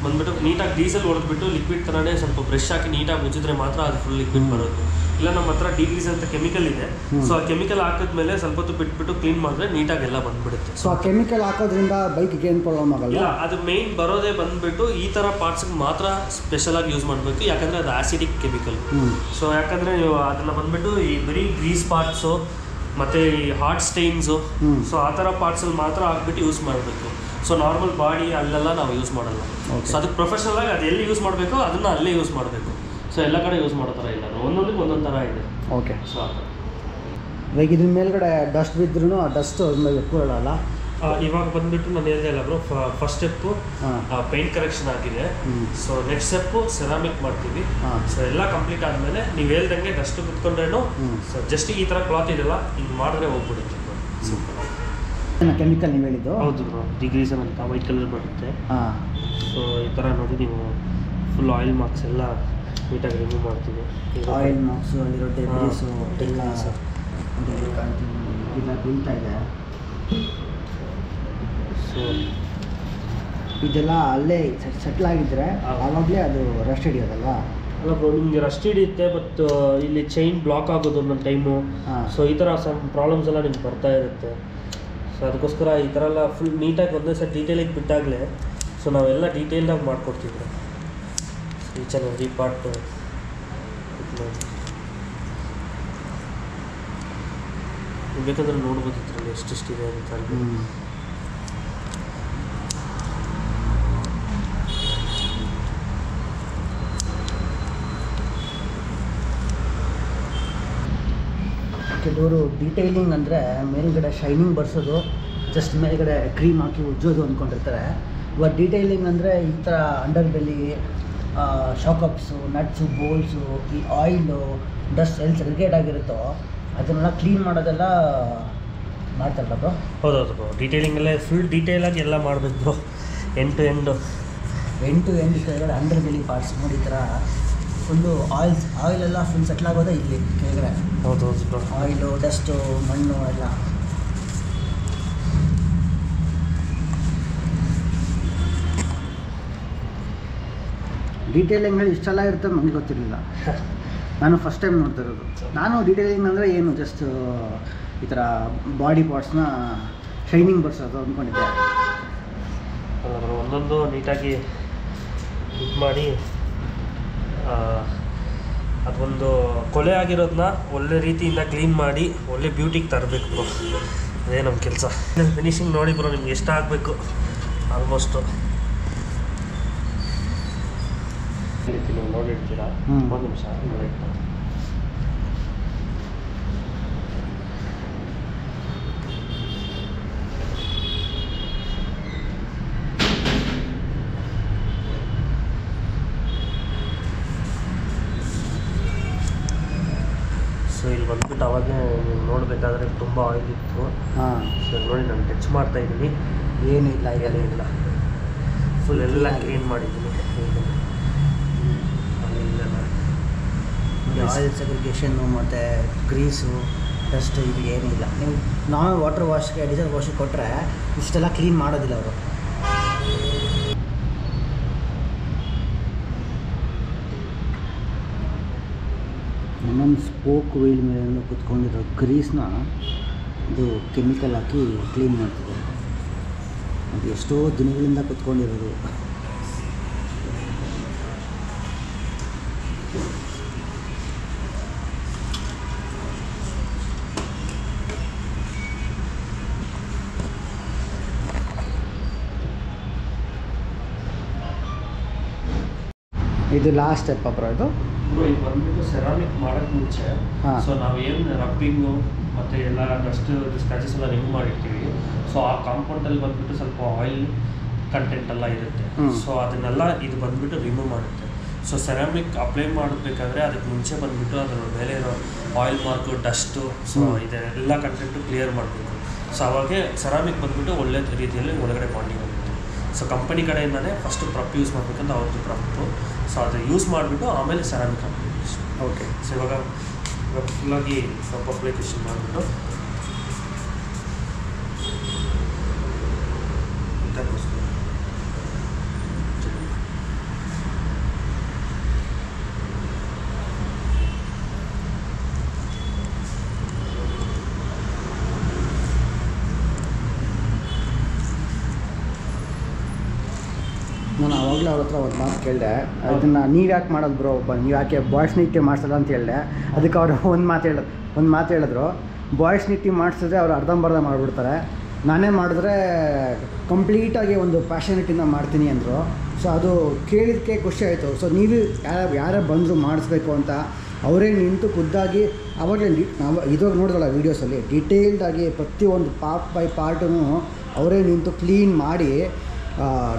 ಬಂದುಬಿಟ್ಟು ನೀಟಾಗಿ ಡೀಸೆಲ್ ಹೊಡೆದ್ಬಿಟ್ಟು ಲಿಕ್ವಿಡ್ ಥರನೇ ಸ್ವಲ್ಪ ಬ್ರಷ್ ಹಾಕಿ ನೀಟಾಗಿ ಉಜ್ಜಿದ್ರೆ ಮಾತ್ರ ಅದು ಫುಲ್ ಲಿಕ್ವಿಡ್ ಬರೋದು. ಇಲ್ಲ ನಮ್ಮ ಹತ್ರ ಡಿಗ್ರೀಸ್ ಅಂತ ಕೆಮಿಕಲ್ ಇದೆ, ಸೊ ಆ ಕೆಮಿಕಲ್ ಹಾಕಿದ್ಮೇಲೆ ಸ್ವಲ್ಪ ಹೊತ್ತು ಬಿಟ್ಬಿಟ್ಟು ಕ್ಲೀನ್ ಮಾಡಿದ್ರೆ ನೀಟಾಗಿ ಎಲ್ಲ ಬಂದ್ಬಿಡುತ್ತೆ. ಸೊ ಆ ಕೆಮಿಕಲ್ ಹಾಕೋದ್ರಿಂದ ಬೈಕ್ಗೆ ಏನು ಪ್ರಾಬ್ಲಮ್ ಆಗಲ್ಲ? ಇಲ್ಲ, ಅದು ಮೇನ್ ಬರೋದೇ ಬಂದುಬಿಟ್ಟು ಈ ಥರ ಪಾರ್ಟ್ಸ್ಗೆ ಮಾತ್ರ ಸ್ಪೆಷಲಾಗಿ ಯೂಸ್ ಮಾಡಬೇಕು, ಯಾಕಂದರೆ ಅದು ಆ್ಯಸಿಡಿಕ್ ಕೆಮಿಕಲ್. ಸೊ ಯಾಕಂದರೆ ನೀವು ಅದನ್ನು ಬಂದುಬಿಟ್ಟು ಈ ಬರೀ ಗ್ರೀಸ್ ಪಾರ್ಟ್ಸು ಮತ್ತು ಈ ಹಾರ್ಟ್ ಸ್ಟೈನ್ಸು, ಸೊ ಆ ಥರ ಪಾರ್ಟ್ಸಲ್ಲಿ ಮಾತ್ರ ಹಾಕ್ಬಿಟ್ಟು ಯೂಸ್ ಮಾಡಬೇಕು. ಸೊ ನಾರ್ಮಲ್ ಬಾಡಿ ಅಲ್ಲೆಲ್ಲ ನಾವು ಯೂಸ್ ಮಾಡಲ್ಲ. ಸೊ ಅದಕ್ಕೆ ಪ್ರೊಫೆಷನಲಾಗಿ ಅದು ಎಲ್ಲಿ ಯೂಸ್ ಮಾಡಬೇಕೋ ಅದನ್ನು ಅಲ್ಲೇ ಯೂಸ್ ಮಾಡಬೇಕು. ಸೊ ಎಲ್ಲ ಕಡೆ ಯೂಸ್ ಮಾಡೋ ಥರ ಇಲ್ಲ, ಒಂದೊಂದಕ್ಕೆ ಒಂದೊಂದು ಥರ ಇದೆ. ಓಕೆ. ಸೊ ಇವಾಗ ಇದ್ರ ಮೇಲ್ಗಡೆ ಡಸ್ಟ್ ಬಿದ್ದರೂ ಆ ಡಸ್ಟು ಮೇಲೆ ಕೂರಲ್ಲ, ಇವಾಗ ಬಂದುಬಿಟ್ಟು ನಾನು ಹೇಳಿದೆ ಅಲ್ಲ bro, first step paint correction ಆಗಿದೆ. ಸೊ ನೆಕ್ಸ್ಟ್ ಸ್ಟೆಪ್ಪು ಸೆರಾಮಿಕ್ ಮಾಡ್ತೀವಿ. ಸೊ ಎಲ್ಲ ಕಂಪ್ಲೀಟ್ ಆದಮೇಲೆ ನೀವು ಹೇಳ್ದಂಗೆ ಡಸ್ಟ್ ಕುತ್ಕೊಂಡ್ರೇನು ಸೊ ಜಸ್ಟ್ ಈ ಥರ ಕ್ಲಾತ್ ಇದೆಲ್ಲ ಹಿಂಗೆ ಮಾಡಿದ್ರೆ ಹೋಗ್ಬಿಡುತ್ತೆ ಸಿಂಪಲ್. ಕೆಮಿಕಲ್ ನೀವು ಹೇಳಿದ್ದು ಹೌದು ಬ್ರೋ, ಡಿಗ್ರೀಸನ್ ಅಂತ ವೈಟ್ ಕಲರ್ ಬರುತ್ತೆ. ಸೊ ಈ ಥರ ನೋಡಿ ನೀವು ಫುಲ್ ಆಯಿಲ್ ಮಾರ್ಕ್ಸ್ ಎಲ್ಲ ನೀಟಾಗಿ ರಿಮೂವ್ ಮಾಡ್ತೀವಿ. ಆಯಿಲ್ ಮಾರ್ಕ್ಸು ಅಲ್ಲಿರೋ ಡೆಬ್ರೀಸು ಎಲ್ಲ ಇಲ್ಲ ಬೀಳ್ತಾ ಇದೆ. ಸೊ ಇದೆಲ್ಲ ಅಲ್ಲೇ ಸೆಟ್ಲ್ ಆಗಿದ್ರೆ ಆವಾಗಲೇ ಅದು ರಸ್ಟ್ ಹಿಡಿಯೋದಲ್ವಾ? ಅಲ್ಲ ಬ್ರೋ, ನಿಮಗೆ ರಸ್ಟ್ ಹಿಡಿಯುತ್ತೆ, ಬಟ್ ಇಲ್ಲಿ ಚೈನ್ ಬ್ಲಾಕ್ ಆಗೋದು ಒಂದೊಂದು ಟೈಮು. ಸೊ ಈ ಥರ ಸಮ್ ಪ್ರಾಬ್ಲಮ್ಸ್ ಎಲ್ಲ ನಿಮ್ಗೆ ಬರ್ತಾ ಇರುತ್ತೆ. ಸೊ ಅದಕ್ಕೋಸ್ಕರ ಈ ಥರ ಎಲ್ಲ ಫುಲ್ ನೀಟಾಗಿ ಒಂದೇ ಸಲ ಡೀಟೇಲಿಗೆ ಬಿಟ್ಟಾಗಲೇ ಸೊ ನಾವೆಲ್ಲ ಡೀಟೇಲ್ಡಾಗಿ ಮಾಡ್ಕೊಡ್ತೀವಿ. ಈ ಚೆನ್ನಾಗಿ ಪಾರ್ಟ್ ಬೇಕಂದ್ರೆ ನೋಡ್ಬೋದು ಇದರಲ್ಲಿ ಎಷ್ಟೆಷ್ಟಿದೆ ಅಂತ. ಕೆಲವರು ಡೀಟೈಲಿಂಗ್ ಅಂದರೆ ಮೇಲ್ಗಡೆ ಶೈನಿಂಗ್ ಬರ್ಸೋದು, ಜಸ್ಟ್ ಮೇಲ್ಗಡೆ ಕ್ರೀಮ್ ಹಾಕಿ ಉಜ್ಜೋದು ಅಂದ್ಕೊಂಡಿರ್ತಾರೆ. ಬಟ್ ಡೀಟೈಲಿಂಗ್ ಅಂದರೆ ಈ ಥರ ಅಂಡರ್ ಬೆಲ್ಲಿ, ಶಾಕಪ್ಸು, ನಟ್ಸು, ಬೋಲ್ಸು, ಈ ಆಯಿಲು, ಡಸ್ಟ್ ಎಲ್ಲಿ ಸೆಗ್ರಿಗೇಟ್ ಆಗಿರುತ್ತೋ ಅದನ್ನೆಲ್ಲ ಕ್ಲೀನ್ ಮಾಡೋದೆಲ್ಲ ಮಾಡ್ತಾರಲ್ಲ ಬ್ರೋ? ಹೌದೌದು ಬ್ರೋ, ಡೀಟೇಲಿಂಗಲ್ಲೇ ಫುಲ್ ಡೀಟೇಲಾಗಿ ಎಲ್ಲ ಮಾಡಬೇಕು ಬ್ರೋ, ಎಂಡ್ ಟು ಎಂಡ್ ಕೆಳಗಡೆ ಅಂಡರ್ ಬೆಲ್ಲಿ ಪಾರ್ಟ್ಸ್ ನೋಡಿ ಈ ಥರ ಫುಲ್ಲು ಆಯಿಲೆಲ್ಲ ಫುಲ್ ಸೆಟ್ಲ್ ಆಗೋದೇ ಇಲ್ಲಿ ಕೆಳಗಡೆ. ಹೌದು ಬ್ರೋ, ಆಯಿಲು, ಡಸ್ಟು, ಮಣ್ಣು ಎಲ್ಲ. ಡೀಟೇಲಿಂಗಲ್ಲಿ ಇಷ್ಟೆಲ್ಲ ಇರುತ್ತೆ ನನಗೆ ಗೊತ್ತಿರಲಿಲ್ಲ. ನಾನು ಫಸ್ಟ್ ಟೈಮ್ ನೋಡ್ತಾ ಇರೋದು. ನಾನು ಡೀಟೇಲಿಂಗ್ ಅಂದರೆ ಏನು ಜಸ್ಟ್ ಈ ಥರ ಬಾಡಿ ಪಾರ್ಟ್ಸ್ನ ಶೈನಿಂಗ್ ಬರ್ಸೋದು ಅಂದ್ಕೊಂಡಿದ್ದೆ. ಒಂದೊಂದು ನೀಟಾಗಿ ಇದು ಮಾಡಿ ಅದೊಂದು ಕೊಳೆ ಆಗಿರೋದನ್ನ ಒಳ್ಳೆ ರೀತಿಯಿಂದ ಕ್ಲೀನ್ ಮಾಡಿ ಒಳ್ಳೆ ಬ್ಯೂಟಿಗೆ ತರಬೇಕು ಬ್ರೋ, ಅದೇ ನಮ್ಮ ಕೆಲಸ. ಫಿನಿಶಿಂಗ್ ನೋಡಿ ಬ್ರೋ, ನಿಮ್ಗೆ ಎಷ್ಟು ಆಗಬೇಕು ಆಲ್ಮೋಸ್ಟು ನೀವು ನೋಡಿರ್ತೀರಾ. ಒಂದು ನಿಮಿಷ ಸೊ ಇಲ್ಲಿ ಬಂದ್ಬಿಟ್ಟು ಅವಾಗೇ ನೀವು ನೋಡಬೇಕಾದ್ರೆ ತುಂಬ ಆಯಿಲ್ ಇತ್ತು. ಸೊ ನೋಡಿ ನಾನು ಟಚ್ ಮಾಡ್ತಾ ಇದ್ದೀನಿ, ಏನಿಲ್ಲ ಫುಲ್ ಎಲ್ಲ ಕ್ಲೀನ್ ಮಾಡಿದ್ದೀನಿ. ಆಯಿಲ್ ಸೆಗ್ರಿಗೇಷನ್ನು ಮತ್ತು ಗ್ರೀಸು, ಡಸ್ಟು ಇದು ಏನಿಲ್ಲ. ನೀವು ನಾವೇ ವಾಟರ್ ವಾಶ್ಗೆ, ಡೀಸೆಲ್ ವಾಶ್ಗೆ ಕೊಟ್ಟರೆ ಇಷ್ಟೆಲ್ಲ ಕ್ಲೀನ್ ಮಾಡೋದಿಲ್ಲ ಅವರು. ಒಂದೊಂದು ಸ್ಪೋಕ್ ವೀಲ್ ಮೇಲೆ ಕುತ್ಕೊಂಡಿರೋ ಗ್ರೀಸ್ನ ಇದು ಕೆಮಿಕಲ್ ಹಾಕಿ ಕ್ಲೀನ್ ಮಾಡ್ತಿದೆ. ಅದು ಎಷ್ಟೋ ದಿನಗಳಿಂದ ಕುತ್ಕೊಂಡಿರೋದು. ಇದು ಲಾಸ್ಟ್ ಸ್ಟೆಪ್ ಅಪ್ಪ ಇದು. ಇದು ಬಂದ್ಬಿಟ್ಟು ಸೆರಾಮಿಕ್ ಮಾಡೋಕ್ಕೆ ಮುಂಚೆ ಸೊ ನಾವೇನು ರಬ್ಬಿಂಗು ಮತ್ತು ಎಲ್ಲ ಡಸ್ಟ್ ಸ್ಕ್ರಾಚಸ್ ಎಲ್ಲ ರಿಮೂವ್ ಮಾಡಿರ್ತೀವಿ. ಸೊ ಆ ಕಾಂಪೌಂಡಲ್ಲಿ ಬಂದ್ಬಿಟ್ಟು ಸ್ವಲ್ಪ ಆಯಿಲ್ ಕಂಟೆಂಟ್ ಎಲ್ಲ ಇರುತ್ತೆ. ಸೊ ಅದನ್ನೆಲ್ಲ ಇದು ಬಂದ್ಬಿಟ್ಟು ರಿಮೂವ್ ಮಾಡುತ್ತೆ. ಸೊ ಸೆರಾಮಿಕ್ ಅಪ್ಲೈ ಮಾಡಬೇಕಾದ್ರೆ ಅದಕ್ಕೆ ಮುಂಚೆ ಬಂದ್ಬಿಟ್ಟು ಅದರ ಮೇಲೆ ಇರೋ ಆಯಿಲ್ ಮಾರ್ಕು, ಡಸ್ಟು, ಸೊ ಇದೆಲ್ಲ ಕಂಟೆಂಟು ಕ್ಲಿಯರ್ ಮಾಡಬೇಕು. ಸೊ ಅವಾಗೆ ಸೆರಾಮಿಕ್ ಬಂದ್ಬಿಟ್ಟು ಒಳ್ಳೆ ರೀತಿಯಲ್ಲಿ ಒಳಗಡೆ ಬಾಂಡಿಂಗ್ ಆಗುತ್ತೆ. ಸೊ ಕಂಪನಿ ಕಡೆಯಿಂದನೇ ಫಸ್ಟು ಪ್ರಪ್ ಯೂಸ್ ಮಾಡಬೇಕಂತ ಅವ್ರದ್ದು ಪ್ರಪ್ಪು. ಸೊ ಅದು ಯೂಸ್ ಮಾಡಿಬಿಟ್ಟು ಆಮೇಲೆ ಸೆರಾಮಿಕ್ ಹಾಕಬೇಕು. ಓಕೆ. ಸೊ ಇವಾಗ ಫುಲ್ಲಾಗಿ ಸ್ವಲ್ಪ ಅಪ್ಲಿಕೇಶನ್ ಮಾಡಿಬಿಟ್ಟು ನಾನು ಆವಾಗಲೇ ಅವ್ರ ಹತ್ರ ಒಂದು ಮಾತು ಕೇಳಿದೆ, ಅದನ್ನು ನೀವು ಯಾಕೆ ಮಾಡೋದು ಬ್ರೋ, ನೀವು ಯಾಕೆ ಬಾಯ್ಸ್ ನಿಟ್ಟಿ ಮಾಡಿಸಲ್ಲ ಅಂತ ಹೇಳಿದೆ. ಅದಕ್ಕೆ ಅವರು ಒಂದು ಮಾತು ಹೇಳಿದ್ರು, ಬಾಯ್ಸ್ ನಿಟ್ಟಿ ಮಾಡಿಸಿದ್ರೆ ಅವ್ರು ಅರ್ಧಂಬರ್ಧ ಮಾಡಿಬಿಡ್ತಾರೆ, ನಾನೇ ಮಾಡಿದ್ರೆ ಕಂಪ್ಲೀಟಾಗಿ ಒಂದು ಪ್ಯಾಷನಿಟಿಂದ ಮಾಡ್ತೀನಿ ಅಂದರು. ಸೊ ಅದು ಕೇಳಿದ್ದಕ್ಕೆ ಖುಷಿ ಆಯಿತು. ಸೊ ನೀವು ಯಾರೇ ಬಂದರೂ ಮಾಡಿಸ್ಬೇಕು ಅಂತ ಅವರೇ ನಿಂತು ಖುದ್ದಾಗಿ ಆವಾಗಲೇ ನಾವು ಇವಾಗ ನೋಡಿದ್ರಲ್ಲ ವೀಡಿಯೋಸಲ್ಲಿ ಡೀಟೇಲ್ಡಾಗಿ ಪ್ರತಿಯೊಂದು ಪಾರ್ಟ್ ಬೈ ಪಾರ್ಟೂ ಅವರೇ ನಿಂತು ಕ್ಲೀನ್ ಮಾಡಿ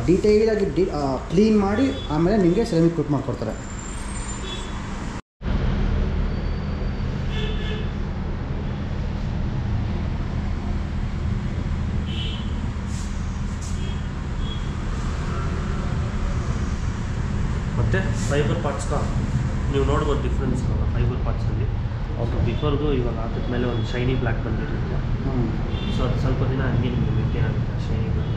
ಡೀಟೇಲಾಗಿ ಕ್ಲೀನ್ ಮಾಡಿ ಆಮೇಲೆ ನಿಮಗೆ ಸೆರಾಮಿಕ್ ಕೋಟ್ ಮಾಡಿಕೊಡ್ತಾರೆ. ಮತ್ತು ಫೈಬರ್ ಪಾರ್ಟ್ಸ್ಗೆ ನೀವು ನೋಡ್ಬೋದು ಡಿಫ್ರೆನ್ಸ್ ಫೈಬರ್ ಪಾರ್ಟ್ಸಲ್ಲಿ. ಓಕೆ, ಬಿಫೋರ್ಗೂ ಇವಾಗ ಹಾಕಿದ ಮೇಲೆ ಒಂದು ಶೈನಿ ಬ್ಲ್ಯಾಕ್ ಬಂದಿರುತ್ತೆ. ಸೊ ಅದು ಸ್ವಲ್ಪ ದಿನ ಹಂಗೆ ನಿಮಗೆ ಮೇಂಟೈನ್ ಆಗುತ್ತೆ ಶೈನಿ ಬ್ಲ್ಯಾಕ್.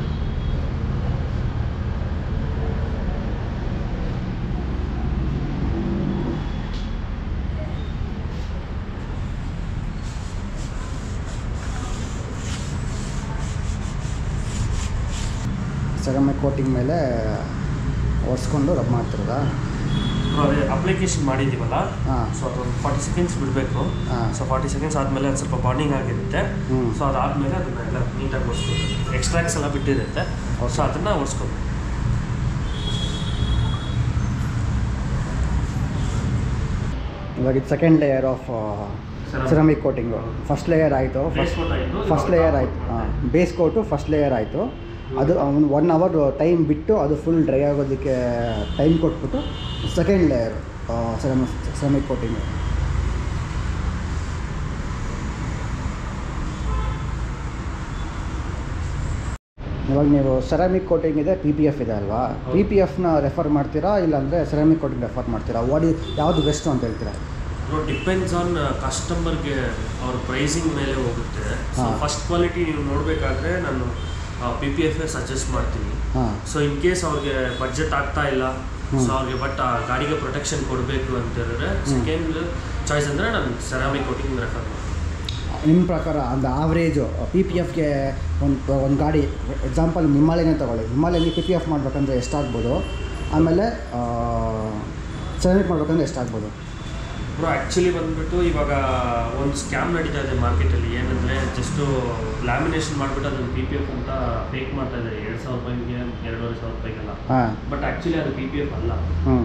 ಸೆರಾಮಿಕ್ ಕೋಟಿಂಗ್ ಮೇಲೆ ಒರೆಸ್ಕೊಂಡು ರಬ್ ಮಾಡ್ತಿರೋದಾ? ಅದೇ ಅಪ್ಲಿಕೇಶನ್ ಮಾಡಿದ್ದೀವಲ್ಲ, ಹಾಂ. ಸೊ ಅದೊಂದು 40 ಸೆಕೆಂಡ್ಸ್ ಬಿಡಬೇಕು. ಸೊ 40 ಸೆಕೆಂಡ್ಸ್ ಆದಮೇಲೆ ಅದು ಸ್ವಲ್ಪ ಬಾಂಡಿಂಗ್ ಆಗಿರುತ್ತೆ. ಸೊ ಅದಾದಮೇಲೆ ಅದನ್ನೆಲ್ಲ ನೀಟಾಗಿ ಒರೆಸ್ಕೋಬೇಕು. ಎಕ್ಸ್ಟ್ರಾಕ್ಟ್ಸ್ ಎಲ್ಲ ಬಿಟ್ಟಿರುತ್ತೆ, ಸೊ ಅದನ್ನು ಒರೆಸ್ಕೋಬೇಕು. ಇವಾಗ ಇದು second layer of ceramic coating. First layer ಆಯಿತು, ಫಸ್ಟ್ ಲೇಯರ್ ಆಯಿತು, ಬೇಸ್ ಕೋಟು ಫಸ್ಟ್ ಲೇಯರ್ ಆಯಿತು. ಅದು 1 ಅವರ್ ಟೈಮ್ ಬಿಟ್ಟು ಅದು ಫುಲ್ ಡ್ರೈ ಆಗೋದಕ್ಕೆ ಟೈಮ್ ಕೊಟ್ಬಿಟ್ಟು ಸೆಕೆಂಡ್ ಲೇಯರ್ ಸೆರಾಮಿಕ್ ಕೋಟಿಂಗು. ಇವಾಗ ನೀವು ಸೆರಾಮಿಕ್ ಕೋಟಿಂಗ್ ಇದೆ, PPF ಇದೆ ಅಲ್ವಾ? PPFನ ರೆಫರ್ ಮಾಡ್ತೀರಾ ಇಲ್ಲಾಂದರೆ ಸೆರಾಮಿಕ್ ಕೋಟಿಂಗ್ ರೆಫರ್ ಮಾಡ್ತೀರಾ? ಯಾವುದು ಬೆಸ್ಟು ಅಂತ ಹೇಳ್ತೀರಾ? ಡಿಪೆಂಡ್ಸ್ ಆನ್ ಕಸ್ಟಮರ್ಗೆ ಅವ್ರ ಪ್ರೈಸಿಂಗ್ ಮೇಲೆ ಹೋಗುತ್ತೆ. ಸೊ ಫಸ್ಟ್ ಕ್ವಾಲಿಟಿ ನೀವು ನೋಡಬೇಕಾದ್ರೆ ನಾನು PPF ಸಜೆಸ್ಟ್ ಮಾಡ್ತೀನಿ. ಸೊ ಇನ್ ಕೇಸ್ ಅವ್ರಿಗೆ ಬಡ್ಜೆಟ್ ಆಗ್ತಾ ಇಲ್ಲ, ಸೊ ಅವ್ರಿಗೆ ಬಟ್ ಆ ಗಾಡಿಗೆ ಪ್ರೊಟೆಕ್ಷನ್ ಕೊಡಬೇಕು ಅಂತ ಹೇಳಿದ್ರೆ ಸೆಕೆಂಡ್ ಚಾಯ್ಸ್ ಅಂದರೆ ನಾನು ಸೆರಾಮಿಕ್ ಕೋಟಿಂಗ್ ರೆಫರ್ ಮಾಡ್ತೀನಿ. ನಿಮ್ಮ ಪ್ರಕಾರ ಒಂದು ಆವ್ರೇಜು PPFಗೆ ಒಂದು ಗಾಡಿ ಎಕ್ಸಾಂಪಲ್ ಹಿಮಾಲಯನೇ ತೊಗೊಳ್ಳಿ. ಹಿಮಾಲಯಕ್ಕೆ PPF ಮಾಡಬೇಕಂದ್ರೆ ಎಷ್ಟಾಗ್ಬೋದು, ಆಮೇಲೆ ಸೆರಾಮಿಕ್ ಮಾಡಬೇಕಂದ್ರೆ ಎಷ್ಟಾಗ್ಬೋದು? ಬ್ರೋ ಆ್ಯಕ್ಚುಲಿ ಬಂದುಬಿಟ್ಟು ಇವಾಗ ಒಂದು ಸ್ಕ್ಯಾಮ್ ನಡೀತಾ ಇದೆ ಮಾರ್ಕೆಟಲ್ಲಿ. ಏನಂದರೆ ಜಸ್ಟು ಲ್ಯಾಮಿನೇಷನ್ ಮಾಡಿಬಿಟ್ಟು ಅದನ್ನು PPF ಅಂತ ಫೇಕ್ ಮಾಡ್ತಾ ಇದ್ದಾರೆ 2,000 ರೂಪಾಯಿಗೆ 2,500 ರೂಪಾಯಿಗೆಲ್ಲ. ಬಟ್ ಆ್ಯಕ್ಚುಲಿ ಅದು PPF ಅಲ್ಲ.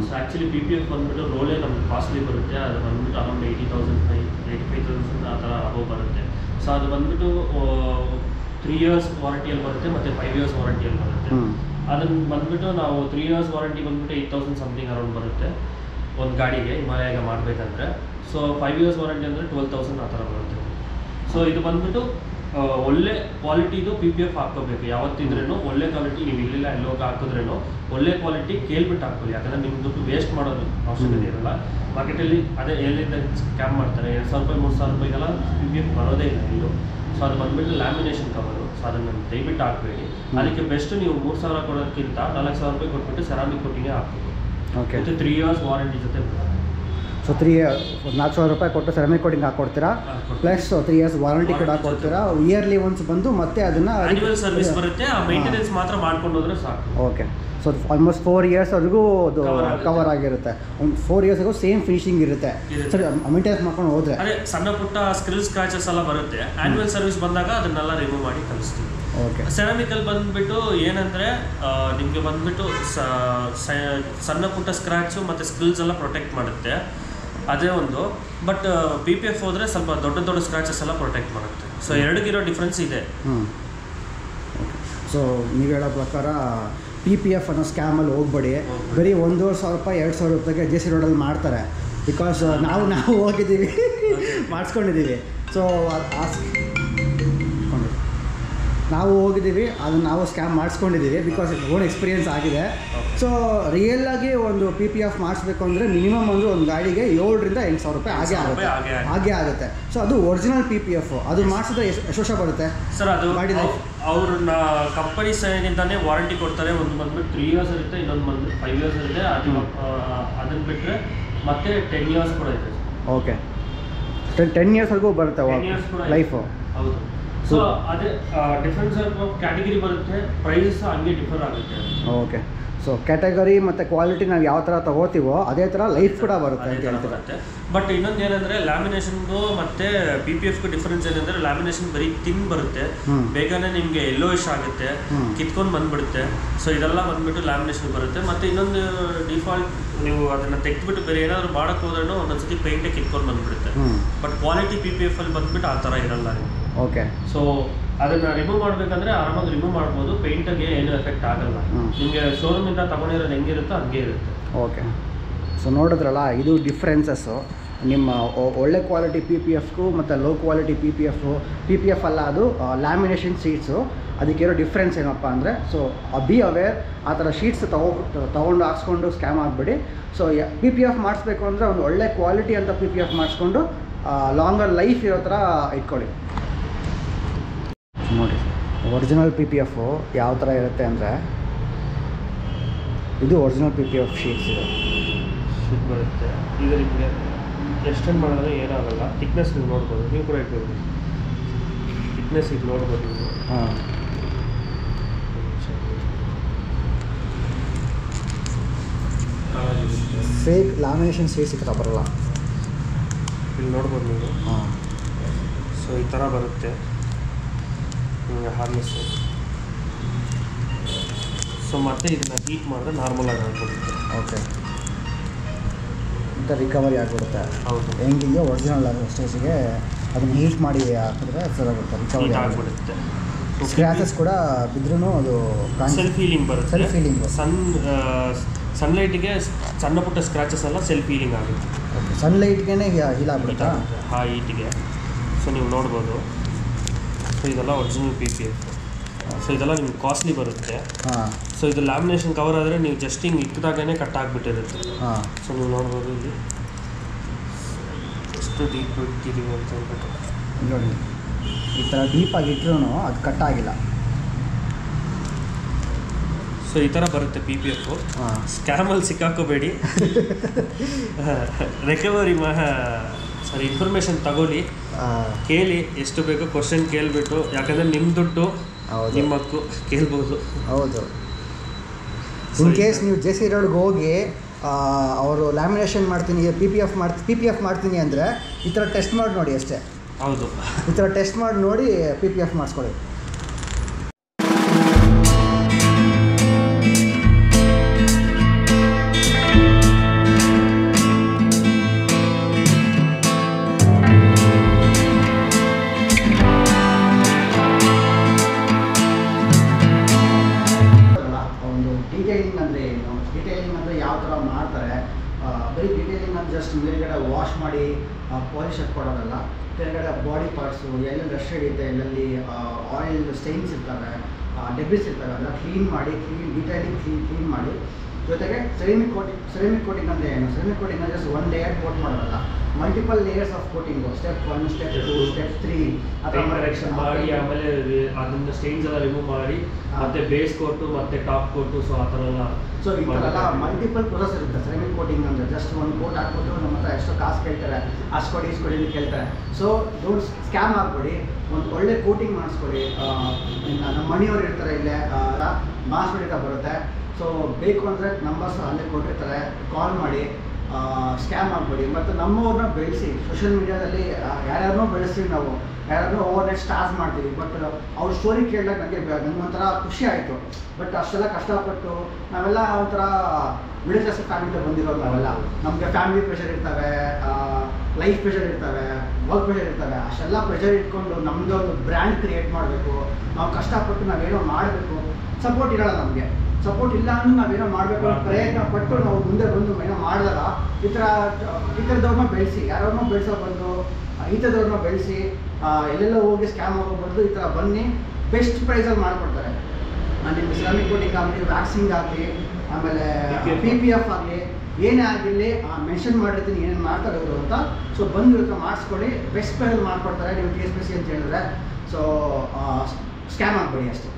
ಸೊ ಆ್ಯಕ್ಚುಲಿ PPF ಬಂದುಬಿಟ್ಟು ರೋಲೇ ನಮ್ಗೆ ಕಾಸ್ಟ್ಲಿ ಬರುತ್ತೆ. ಅದು ಬಂದುಬಿಟ್ಟು ಅರೌಂಡ್ 85,000 ಆ ಥರ ಅಬೌವ್ ಬರುತ್ತೆ. ಸೊ ಅದು ಬಂದುಬಿಟ್ಟು 3 years ವಾರಂಟಿಯಲ್ಲಿ ಬರುತ್ತೆ ಮತ್ತು 5 years ವಾರಂಟಿಯಲ್ಲಿ ಬರುತ್ತೆ. ಅದನ್ನು ಬಂದುಬಿಟ್ಟು ನಾವು 3 years ವಾರಂಟಿ ಬಂದುಬಿಟ್ಟು 8,000 ಸಮಥಿಂಗ್ ಅರೌಂಡ್ ಬರುತ್ತೆ ಒಂದು ಗಾಡಿಗೆ ಹಿಮಾಲಯಾಗ ಮಾಡಬೇಕಂದ್ರೆ. ಸೊ 5 years ವಾರಂಟಿ ಅಂದರೆ 12,000 ಆ ಥರ ಬರುತ್ತೆ. ಸೊ ಇದು ಬಂದುಬಿಟ್ಟು ಒಳ್ಳೆ ಕ್ವಾಲಿಟಿದು PPF ಹಾಕ್ಕೋಬೇಕು. ಯಾವತ್ತಿದ್ರೂ ಒಳ್ಳೆ ಕ್ವಾಲಿಟಿ ನೀವು ಇಲ್ಲಿಲ್ಲ ಎಲ್ಲೋಗಿ ಹಾಕಿದ್ರೂ ಒಳ್ಳೆ ಕ್ವಾಲಿಟಿ ಕೇಳ್ಬಿಟ್ಟು ಹಾಕ್ಕೊಳ್ಳಿ. ಯಾಕಂದರೆ ನಿಮ್ಮ ದುಡ್ಡು ವೇಸ್ಟ್ ಮಾಡೋದು ಅವಶ್ಯಕತೆ ಇರಲ್ಲ. ಮಾರ್ಕೆಟಲ್ಲಿ ಅದೇ ಎಲ್ಲಿಂದ ಸ್ಕ್ಯಾಮ್ ಮಾಡ್ತಾರೆ 2,000 ರೂಪಾಯಿ 3,000 ರೂಪಾಯಿಗೆಲ್ಲ PPF ಬರೋದೇ ಇಲ್ಲ ಇಲ್ಲೂ. ಸೊ ಅದು ಬಂದುಬಿಟ್ಟು ಲ್ಯಾಮಿನೇಷನ್ ಕವರು. ಸೊ ಅದನ್ನು ದಯವಿಟ್ಟು ಹಾಕಬೇಡಿ. ಅದಕ್ಕೆ ಬೆಸ್ಟ್ ನೀವು 3,000 ಕೊಡೋದಕ್ಕಿಂತ 4,000 ರೂಪಾಯಿ ಕೊಟ್ಬಿಟ್ಟು ಸೆರಾಮಿಕ್ ಕೋಟಿಂಗೇ ಹಾಕ್ಬೇಕು. ಓಕೆ, ಮತ್ತು 3 years ವಾರಂಟಿ ಜೊತೆ. ಸೊ 4,000 ರೂಪಾಯಿ ಕೊಟ್ಟು ಸೆರಾಮಿಕ್ ಕೋಟಿಂಗ್ ಹಾಕ್ಕೊಡ್ತೀರಾ, ಪ್ಲಸ್ 3 years ವಾರಂಟಿ ಕೂಡ ಹಾಕ್ಕೊಡ್ತೀರಾ. ಇಯರ್ಲಿ ಒನ್ಸ್ ಬಂದು ಮತ್ತೆ ಅದನ್ನು ಆನ್ಯುವಲ್ ಸರ್ವಿಸ್ ಬರುತ್ತೆ. ಆ ಮೇಂಟೆನೆನ್ಸ್ ಮಾತ್ರ ಮಾಡ್ಕೊಂಡು ಹೋದ್ರೆ ಸಾಕು. ಓಕೆ, ಸೊ ಆಲ್ಮೋಸ್ಟ್ 4 yearsವರೆಗೂ ಅದು ಕವರ್ ಆಗಿರುತ್ತೆ. ಒಂದು 4 yearsವರೆಗೂ ಸೇಮ್ ಫಿನಿಶಿಂಗ್ ಇರುತ್ತೆ. ಸರಿ, ಮೇಂಟೆನೆನ್ಸ್ ಮಾಡ್ಕೊಂಡು ಹೋದರೆ ಅದೇ ಸಣ್ಣ ಪುಟ್ಟ ಸ್ಕ್ರಿಲ್ ಸ್ಕ್ರಾಚಸ್ ಎಲ್ಲ ಬರುತ್ತೆ. ಆನ್ಯುವಲ್ ಸರ್ವಿಸ್ ಬಂದಾಗ ಅದನ್ನೆಲ್ಲ ರಿಮೂವ್ ಮಾಡಿ ಕಳಿಸ್ತೀವಿ. ಓಕೆ, ಸೆರಾಮಿಕಲ್ ಬಂದುಬಿಟ್ಟು ಏನಂದರೆ ನಿಮಗೆ ಬಂದುಬಿಟ್ಟು ಸಣ್ಣ ಪುಟ್ಟ ಸ್ಕ್ರ್ಯಾಚು ಮತ್ತು ಸ್ಕ್ರಿಲ್ಸ್ ಎಲ್ಲ ಪ್ರೊಟೆಕ್ಟ್ ಮಾಡುತ್ತೆ, ಅದೇ ಒಂದು. ಬಟ್ PPF ಹೋದರೆ ಸ್ವಲ್ಪ ದೊಡ್ಡ ದೊಡ್ಡ ಸ್ಕ್ರ್ಯಾಚಸ್ ಎಲ್ಲ ಪ್ರೊಟೆಕ್ಟ್ ಮಾಡುತ್ತೆ. ಸೊ ಎರಡಿಗಿರೋ ಡಿಫ್ರೆನ್ಸ್ ಇದೆ. ಸೊ ನೀವು ಹೇಳೋ ಪ್ರಕಾರ PPF ಅನ್ನೋ ಸ್ಕ್ಯಾಮಲ್ಲಿ ಹೋಗ್ಬೇಡಿ. ಬರೀ 1,500 ರೂಪಾಯಿ 2,000 ರೂಪಾಯಿಗೆ JC ರೋಡಲ್ಲಿ ಮಾಡ್ತಾರೆ. ಬಿಕಾಸ್ ನಾವು ಹೋಗಿದ್ದೀವಿ, ಮಾಡಿಸ್ಕೊಂಡಿದ್ದೀವಿ. ಸೊ ನಾವು ಹೋಗಿದ್ದೀವಿ, ಅದನ್ನು ನಾವು ಸ್ಕ್ಯಾಮ್ ಮಾಡಿಸ್ಕೊಂಡಿದ್ದೀವಿ. ಬಿಕಾಸ್ ಓನ್ ಎಕ್ಸ್ಪೀರಿಯೆನ್ಸ್ ಆಗಿದೆ. ಸೊ ರಿಯಲ್ಲಾಗಿ ಒಂದು PPF ಮಾಡಿಸ್ಬೇಕು ಅಂದರೆ ಮಿನಿಮಮ್ ಒಂದು ಗಾಡಿಗೆ 7,000 ರಿಂದ 8,000 ರೂಪಾಯಿ ಹಾಗೆ ಆಗುತ್ತೆ. ಸೊ ಅದು ಒರಿಜಿನಲ್ PPF. ಅದು ಮಾಡಿಸಿದ್ರೆ ಎಷ್ಟು ವರ್ಷ ಬರುತ್ತೆ ಸರ್? ಅದು ಗಾಡಿ ಅವ್ರನ್ನ ಕಂಪನಿ ಸೈಡಿಂದಾನೇ ವಾರಂಟಿ ಕೊಡ್ತಾರೆ. ಒಂದು ಬಂದ್ಬಿಟ್ಟು 3 years ಇರುತ್ತೆ, ಇನ್ನೊಂದು ಬಂದ್ಬಿಟ್ಟು 5 years ಇರುತ್ತೆ. ಅದನ್ನು ಬಿಟ್ಟರೆ ಮತ್ತೆ 10 years ಕೂಡ ಇದೆ. ಓಕೆ, 10 yearsವರೆಗೂ ಬರುತ್ತೆ ಲೈಫು. ಹೌದು. ಸೊ ಅದೇ ಡಿಫ್ರೆನ್ಸ್ ಕ್ಯಾಟಗರಿ ಬರುತ್ತೆ, ಪ್ರೈಸಸ್ ಹಂಗೆ ಡಿಫರ್ ಆಗುತ್ತೆ. ಓಕೆ, ಸೊ ಕ್ಯಾಟಗರಿ ಮತ್ತು ಕ್ವಾಲಿಟಿ ನಾವು ಯಾವ ಥರ ತೊಗೋತೀವೋ ಅದೇ ಥರ ಲೈಫ್ ಕೂಡ ಬರುತ್ತೆ ಅಂತ ಹೇಳ್ತಾರೆ. ಬಟ್ ಇನ್ನೊಂದು ಏನಂದರೆ ಲ್ಯಾಮಿನೇಷನ್ದು ಮತ್ತು PPFಗೂ ಡಿಫ್ರೆನ್ಸ್ ಏನಂದರೆ ಲ್ಯಾಮಿನೇಷನ್ ಬರೀ ತಿನ್ ಬರುತ್ತೆ, ಬೇಗನೆ ನಿಮಗೆ ಯೆಲ್ಲೋಯಿಶ್ ಆಗುತ್ತೆ, ಕಿತ್ಕೊಂಡು ಬಂದುಬಿಡುತ್ತೆ. ಸೊ ಇದೆಲ್ಲ ಬಂದುಬಿಟ್ಟು ಲ್ಯಾಮಿನೇಷನ್ ಬರುತ್ತೆ. ಮತ್ತು ಇನ್ನೊಂದು ಡಿಫಾಲ್ಟ್ ನೀವು ಅದನ್ನು ತೆಗೆದುಬಿಟ್ಟು ಬೇರೆ ಏನಾದರೂ ಮಾಡೋಕ್ಕೆ ಹೋದ್ರೂ ಒಂದೊಂದ್ಸತಿ ಪೇಂಟೇ ಕಿತ್ಕೊಂಡು ಬಂದುಬಿಡುತ್ತೆ. ಬಟ್ ಕ್ವಾಲಿಟಿ PPF ಅಲ್ಲಿ ಬಂದುಬಿಟ್ಟು ಆ ಥರ ಇರಲ್ಲ. ಓಕೆ, ಸೊ ಅದನ್ನು ರಿಮೂವ್ ಮಾಡಬೇಕಂದ್ರೆ ಆರಾಮಾಗಿ ರಿಮೂವ್ ಮಾಡ್ಬೋದು, ಪೇಂಟಿಗೆ ಏನು ಎಫೆಕ್ಟ್ ಆಗಲ್ಲ. ನಿಮಗೆ ಶೋರೂಮಿಂದ ತೊಗೊಂಡಿರೋದು ಹೆಂಗಿರುತ್ತೋ ಹಂಗೆ ಇರುತ್ತೆ. ಓಕೆ, ಸೊ ನೋಡಿದ್ರಲ್ಲ, ಇದು ಡಿಫ್ರೆನ್ಸಸ್ಸು ನಿಮ್ಮ ಒಳ್ಳೆ ಕ್ವಾಲಿಟಿ PPFಗೂ ಮತ್ತು ಲೋ ಕ್ವಾಲಿಟಿ PPF ಅಲ್ಲ, ಅದು ಲ್ಯಾಮಿನೇಷನ್ ಶೀಟ್ಸು. ಅದಕ್ಕಿರೋ ಡಿಫ್ರೆನ್ಸ್ ಏನಪ್ಪ ಅಂದರೆ, ಸೊ ಬಿ ಅವೇರ್, ಆ ಥರ ಶೀಟ್ಸ್ ತೊಗೊಂಡು ಹಾಕ್ಸ್ಕೊಂಡು ಸ್ಕ್ಯಾಮ್ ಆಗಿಬಿಡಿ. ಸೊ PPF ಮಾಡಿಸ್ಬೇಕು ಅಂದರೆ ಒಂದು ಒಳ್ಳೆ ಕ್ವಾಲಿಟಿ ಅಂತ PPF ಮಾಡಿಸ್ಕೊಂಡು ಲಾಂಗರ್ ಲೈಫ್ ಇರೋ ಥರ ಇಟ್ಕೊಳ್ಳಿ. ನೋಡಿ ಒರಿಜಿನಲ್ PPF ಯಾವ ಥರ ಇರುತ್ತೆ ಅಂದರೆ, ಇದು ಒರಿಜಿನಲ್ PPF ಶೀಟ್ಸ್ ಇದು ಶೀಟ್ ಬರುತ್ತೆ. ಈಗ ನಿಮಗೆ ಎಕ್ಸ್ಟೆಂಡ್ ಮಾಡಿದ್ರೆ ಏನಾಗಲ್ಲ. ಥಿಕ್ನೆಸ್ ನೀವು ನೋಡ್ಬೋದು, ನೀವು ಕೂಡ ಇಟ್ಬೋದು. ಥಿಕ್ನೆಸ್ ಇದು ನೋಡ್ಬೋದು ನೀವು. ಹಾಂ, ಫೇಕ್ ಲ್ಯಾಮಿನೇಷನ್ ಶೀಟ್ಸ್ ಈ ಥರ ಬರಲ್ಲ, ಇಲ್ಲಿ ನೋಡ್ಬೋದು ನೀವು. ಹಾಂ, ಸೊ ಈ ಥರ ಬರುತ್ತೆ ನಿಮಗೆ ಹಾರ್ನೆಸ್ಸು. ಸೊ ಮತ್ತೆ ಇದನ್ನು ಹೀಟ್ ಮಾಡಿದ್ರೆ ನಾರ್ಮಲಾಗಿ ಆಗ್ಬಿಡುತ್ತೆ. ಓಕೆ, ಇಂಥ ರಿಕವರಿ ಆಗಿಬಿಡುತ್ತೆ. ಹೌದು, ಹೆಂಗಿದೆಯೋ ಒರಿಜಿನಲ್ ಸ್ಟೇಜಿಗೆ ಅದನ್ನು ಹೀಟ್ ಮಾಡಿ ಹಾಕಿದ್ರೆ ಸರಿಯಾಗುತ್ತೆ, ರಿಕವರಿ ಆಗಿಬಿಡುತ್ತೆ. ಸ್ಕ್ರ್ಯಾಚಸ್ ಕೂಡ ಬಿದ್ರೂ ಅದು ಸೆಲ್ಫ್ ಹೀಲಿಂಗ್ ಬರುತ್ತೆ. ಸೆಲ್ಫ್ ಹೀಲಿಂಗ್, ಸನ್ಲೈಟಿಗೆ ಸಣ್ಣ ಪುಟ್ಟ ಸ್ಕ್ರಾಚಸ್ ಎಲ್ಲ ಸೆಲ್ಫ್ ಹೀಲಿಂಗ್ ಆಗುತ್ತೆ. ಓಕೆ, ಸನ್ಲೈಟ್ಗೆ ಹೀಲ್ ಆಗ್ಬಿಡುತ್ತಾ? ಹಾಂ, ಹೀಟಿಗೆ. ಸೊ ನೀವು ನೋಡ್ಬೋದು, ಸೊ ಇದೆಲ್ಲ ಒರಿಜಿನಲ್ PPF. ಸೊ ಇದೆಲ್ಲ ನಿಮ್ಗೆ ಕಾಸ್ಟ್ಲಿ ಬರುತ್ತೆ. ಹಾಂ, ಸೊ ಇದು ಲ್ಯಾಮಿನೇಷನ್ ಕವರ್ ಆದರೆ ನೀವು ಜಸ್ಟ್ ಹಿಂಗೆ ಇಕ್ಕಿದಾಗೇ ಕಟ್ ಆಗಿಬಿಟ್ಟಿರುತ್ತೆ. ಹಾಂ, ಸೊ ನೀವು ನೋಡ್ಬೋದು ಇಲ್ಲಿ ಎಷ್ಟು ಡೀಪ್ ಇಟ್ಟಿದ್ದೀವಿ ಅಂತ ಹೇಳ್ಬಿಟ್ಟು. ನೋಡಿ ಈ ಥರ ಡೀಪಾಗಿ ಇಟ್ಟರೂ ಅದು ಕಟ್ ಆಗಿಲ್ಲ. ಸೊ ಈ ಥರ ಬರುತ್ತೆ PPF. ಹಾಂ, ಸ್ಕ್ಯಾಮಲ್ಲಿ ಸಿಕ್ಕಾಕೋಬೇಡಿ. ರಿಕವರಿ ಇನ್ಫಾರ್ಮೇಷನ್ ತಗೊಳ್ಳಿ, ಕೇಳಿ, ಎಷ್ಟು ಬೇಕೋ ಕ್ವಶನ್ ಕೇಳಿಬಿಟ್ಟು, ಯಾಕಂದರೆ ನಿಮ್ಮ ದುಡ್ಡು ನಿಮ್ಮ ಹಕ್ಕು, ಕೇಳ್ಬೋದು. ಹೌದು, ಇನ್ ಕೇಸ್ ನೀವು JC ರೋಡ್ಗೆ ಹೋಗಿ ಅವರು ಲ್ಯಾಮಿನೇಷನ್ ಮಾಡ್ತೀನಿ PPF ಮಾಡ್ತೀನಿ ಅಂದರೆ ಈ ಥರ ಟೆಸ್ಟ್ ಮಾಡಿ ನೋಡಿ ಅಷ್ಟೇ. ಹೌದು, ಈ ಥರ ಟೆಸ್ಟ್ ಮಾಡಿ ನೋಡಿ PPF ಮಾಡಿಸ್ಕೊಳ್ಳಿ. ಒಂದು ಡೀಟೇಲಿಂಗ್ ಅಂದರೆ ಏನು, ಡೀಟೇಲಿಂಗ್ ಅಂದರೆ ಯಾವ ಥರ ಮಾಡ್ತಾರೆ, ಬರೀ ಡೀಟೇಲಿಂಗ್ ಅಂದರೆ ಜಸ್ಟ್ ಮೇಲ್ಗಡೆ ವಾಶ್ ಮಾಡಿ ಪಾಲಿಶ್ ಕೊಡೋದಲ್ಲ. ಕೆಳಗಡೆ ಬಾಡಿ ಪಾರ್ಟ್ಸು ಎಲ್ಲೆಲ್ಲಿ ರಶ್ ಹಿಡಿಯುತ್ತೆ, ಎಲ್ಲೆಲ್ಲಿ ಆಯಿಲ್ ಸ್ಟೈನ್ಸ್ ಇರ್ತವೆ, ಡೆಬ್ರಿಸ್ ಇರ್ತವೆ, ಎಲ್ಲ ಕ್ಲೀನ್ ಮಾಡಿ ಕ್ಲೀನ್ ಮಾಡಿ. ಜೊತೆಗೆ ಸೆರಾಮಿಕ್ ಕೋಟಿಂಗ್ ಅಂದರೆ ಏನು? ಸೆರಾಮಿಕ್ ಕೋಟಿಂಗ್ ಅಂದರೆ ಜಸ್ಟ್ ಒನ್ ಲೇಯರ್ ಕೋಟ್ ಮಾಡೋದಲ್ಲ, multiple layers of coating. Step 1, step 2, step 3 ಆ ಥರ ಕರೆಕ್ಷನ್ ಮಾಡಿ, ಆಮೇಲೆ ಅದರಿಂದ ಸ್ಟೈನ್ಸ್ ಎಲ್ಲ ರಿಮೂವ್ ಮಾಡಿ, ಮತ್ತೆ ಬೇಸ್ ಕೋಟು ಮತ್ತೆ ಟಾಪ್ ಕೋಟು, ಸೊ ಆ ಥರ ಎಲ್ಲ. ಸೊ ಈ ಥರ ಎಲ್ಲ ಮಲ್ಟಿಪಲ್ ಪ್ರೊಸೆಸ್ ಇರುತ್ತೆ ಸೆರಾಮಿಕ್ ಕೋಟಿಂಗ್ ಅಂದರೆ. ಜಸ್ಟ್ ಒಂದು ಕೋಟ್ ಹಾಕ್ಬಿಟ್ಟು ನಮ್ಮ ಹತ್ರ ಎಷ್ಟೋ ಕಾಸು ಕೇಳ್ತಾರೆ, ಅಷ್ಟು ಕೊಡಿ ಇಷ್ಟು ಕೊಡಿ ಅಂತ ಕೇಳ್ತಾರೆ. ಸೊ ಡೋಂಟ್ ಸ್ಕ್ಯಾಮ್ ಆಗಬೇಡಿ, ಒಂದು ಒಳ್ಳೆ ಕೋಟಿಂಗ್ ಮಾಡಿಸ್ಕೊಡಿ. ನಮ್ಮ ಮನೆಯವ್ರು ಇರ್ತಾರೆ ಇಲ್ಲೇ, ಮಾಸ್ಬಿಡಿತ ಬರುತ್ತೆ. ಸೊ ಬೇಕು ಅಂದರೆ ನಂಬರ್ಸ್ ಅಲ್ಲೇ ಕೊಟ್ಟಿರ್ತಾರೆ, ಕಾಲ್ ಮಾಡಿ. ಸ್ಕ್ಯಾಮ್ ಆಗಬೇಡಿ. ಮತ್ತು ನಮ್ಮವ್ರನ್ನ ಬೆಳೆಸಿ, ಸೋಷಿಯಲ್ ಮೀಡಿಯಾದಲ್ಲಿ ಯಾರ್ಯಾರನ್ನೋ ಬೆಳೆಸ್ತೀವಿ ನಾವು, ಯಾರ್ಯಾರನ್ನೋ ಓವರ್ನೈಟ್ ಸ್ಟಾರ್ಸ್ ಮಾಡ್ತೀವಿ. ಬಟ್ ಅವ್ರ ಸ್ಟೋರಿ ಕೇಳಿದಾಗ ನನಗೆ ಒಂಥರ ಖುಷಿ ಆಯಿತು. ಬಟ್ ಅಷ್ಟೆಲ್ಲ ಕಷ್ಟಪಟ್ಟು ನಾವೆಲ್ಲ ಒಂಥರ ಮಿಡಲ್ ಕ್ಲಾಸ್ ಫ್ಯಾಮಿಲಿಯಿಂದ ಬಂದಿರೋದು ನಾವೆಲ್ಲ. ನಮಗೆ ಫ್ಯಾಮಿಲಿ ಪ್ರೆಷರ್ ಇರ್ತವೆ, ಲೈಫ್ ಪ್ರೆಷರ್ ಇರ್ತವೆ, ವರ್ಕ್ ಪ್ರೆಷರ್ ಇರ್ತವೆ. ಅಷ್ಟೆಲ್ಲ ಪ್ರೆಷರ್ ಇಟ್ಕೊಂಡು ನಮ್ಮದೇ ಒಂದು ಬ್ರ್ಯಾಂಡ್ ಕ್ರಿಯೇಟ್ ಮಾಡಬೇಕು. ನಾವು ಕಷ್ಟಪಟ್ಟು ನಾವೇನೋ ಮಾಡಬೇಕು. ಸಪೋರ್ಟ್ ಇರೋಲ್ಲ ನಮಗೆ. ಸಪೋರ್ಟ್ ಇಲ್ಲ ಅಂದ್ರೆ ನಾವೇನೋ ಮಾಡಬೇಕು ಪ್ರಯತ್ನ ಪಟ್ಟು ನಾವು ಮುಂದೆ ಬಂದು ಏನೋ ಮಾಡಿದಾಗ ಈ ಥರದವ್ರನ್ನ ಬೆಳೆಸಿ, ಯಾರನ್ನೋ ಬೆಳೆಸೋ ಬಂದು ಈ ಥರದವ್ರನ್ನ ಬೆಳೆಸಿ ಎಲ್ಲೆಲ್ಲೋ ಹೋಗಿ ಸ್ಕ್ಯಾಮ್ ಆಗೋ ಬದಲು ಈ ಥರ ಬನ್ನಿ, ಬೆಸ್ಟ್ ಪ್ರೈಸಲ್ಲಿ ಮಾಡಿಕೊಡ್ತಾರೆ. ನಿಮಗೆ ಸೆರಾಮಿಕ್ ಕೋಟಿಂಗ್ ಆಗಲಿ, ವ್ಯಾಕ್ಸಿಂಗ್ ಆಗಲಿ, ಆಮೇಲೆ PPF ಆಗಲಿ, ಏನೇ ಆಗಿರಲಿ ಮೆನ್ಷನ್ ಮಾಡಿರ್ತೀನಿ ಏನೇನು ಮಾಡ್ತಾರೆ ಅವರು ಅಂತ. ಸೊ ಬಂದು ಇವ್ರ ಮಾಡಿಸ್ಕೊಳ್ಳಿ, ಬೆಸ್ಟ್ ಪ್ರೈಸಲ್ಲಿ ಮಾಡಿಕೊಡ್ತಾರೆ. ನೀವು TSPC ಅಂತ ಹೇಳಿದ್ರೆ ಸೊ ಸ್ಕ್ಯಾಮ್ ಆಗಬೇಡಿ ಅಷ್ಟೇ.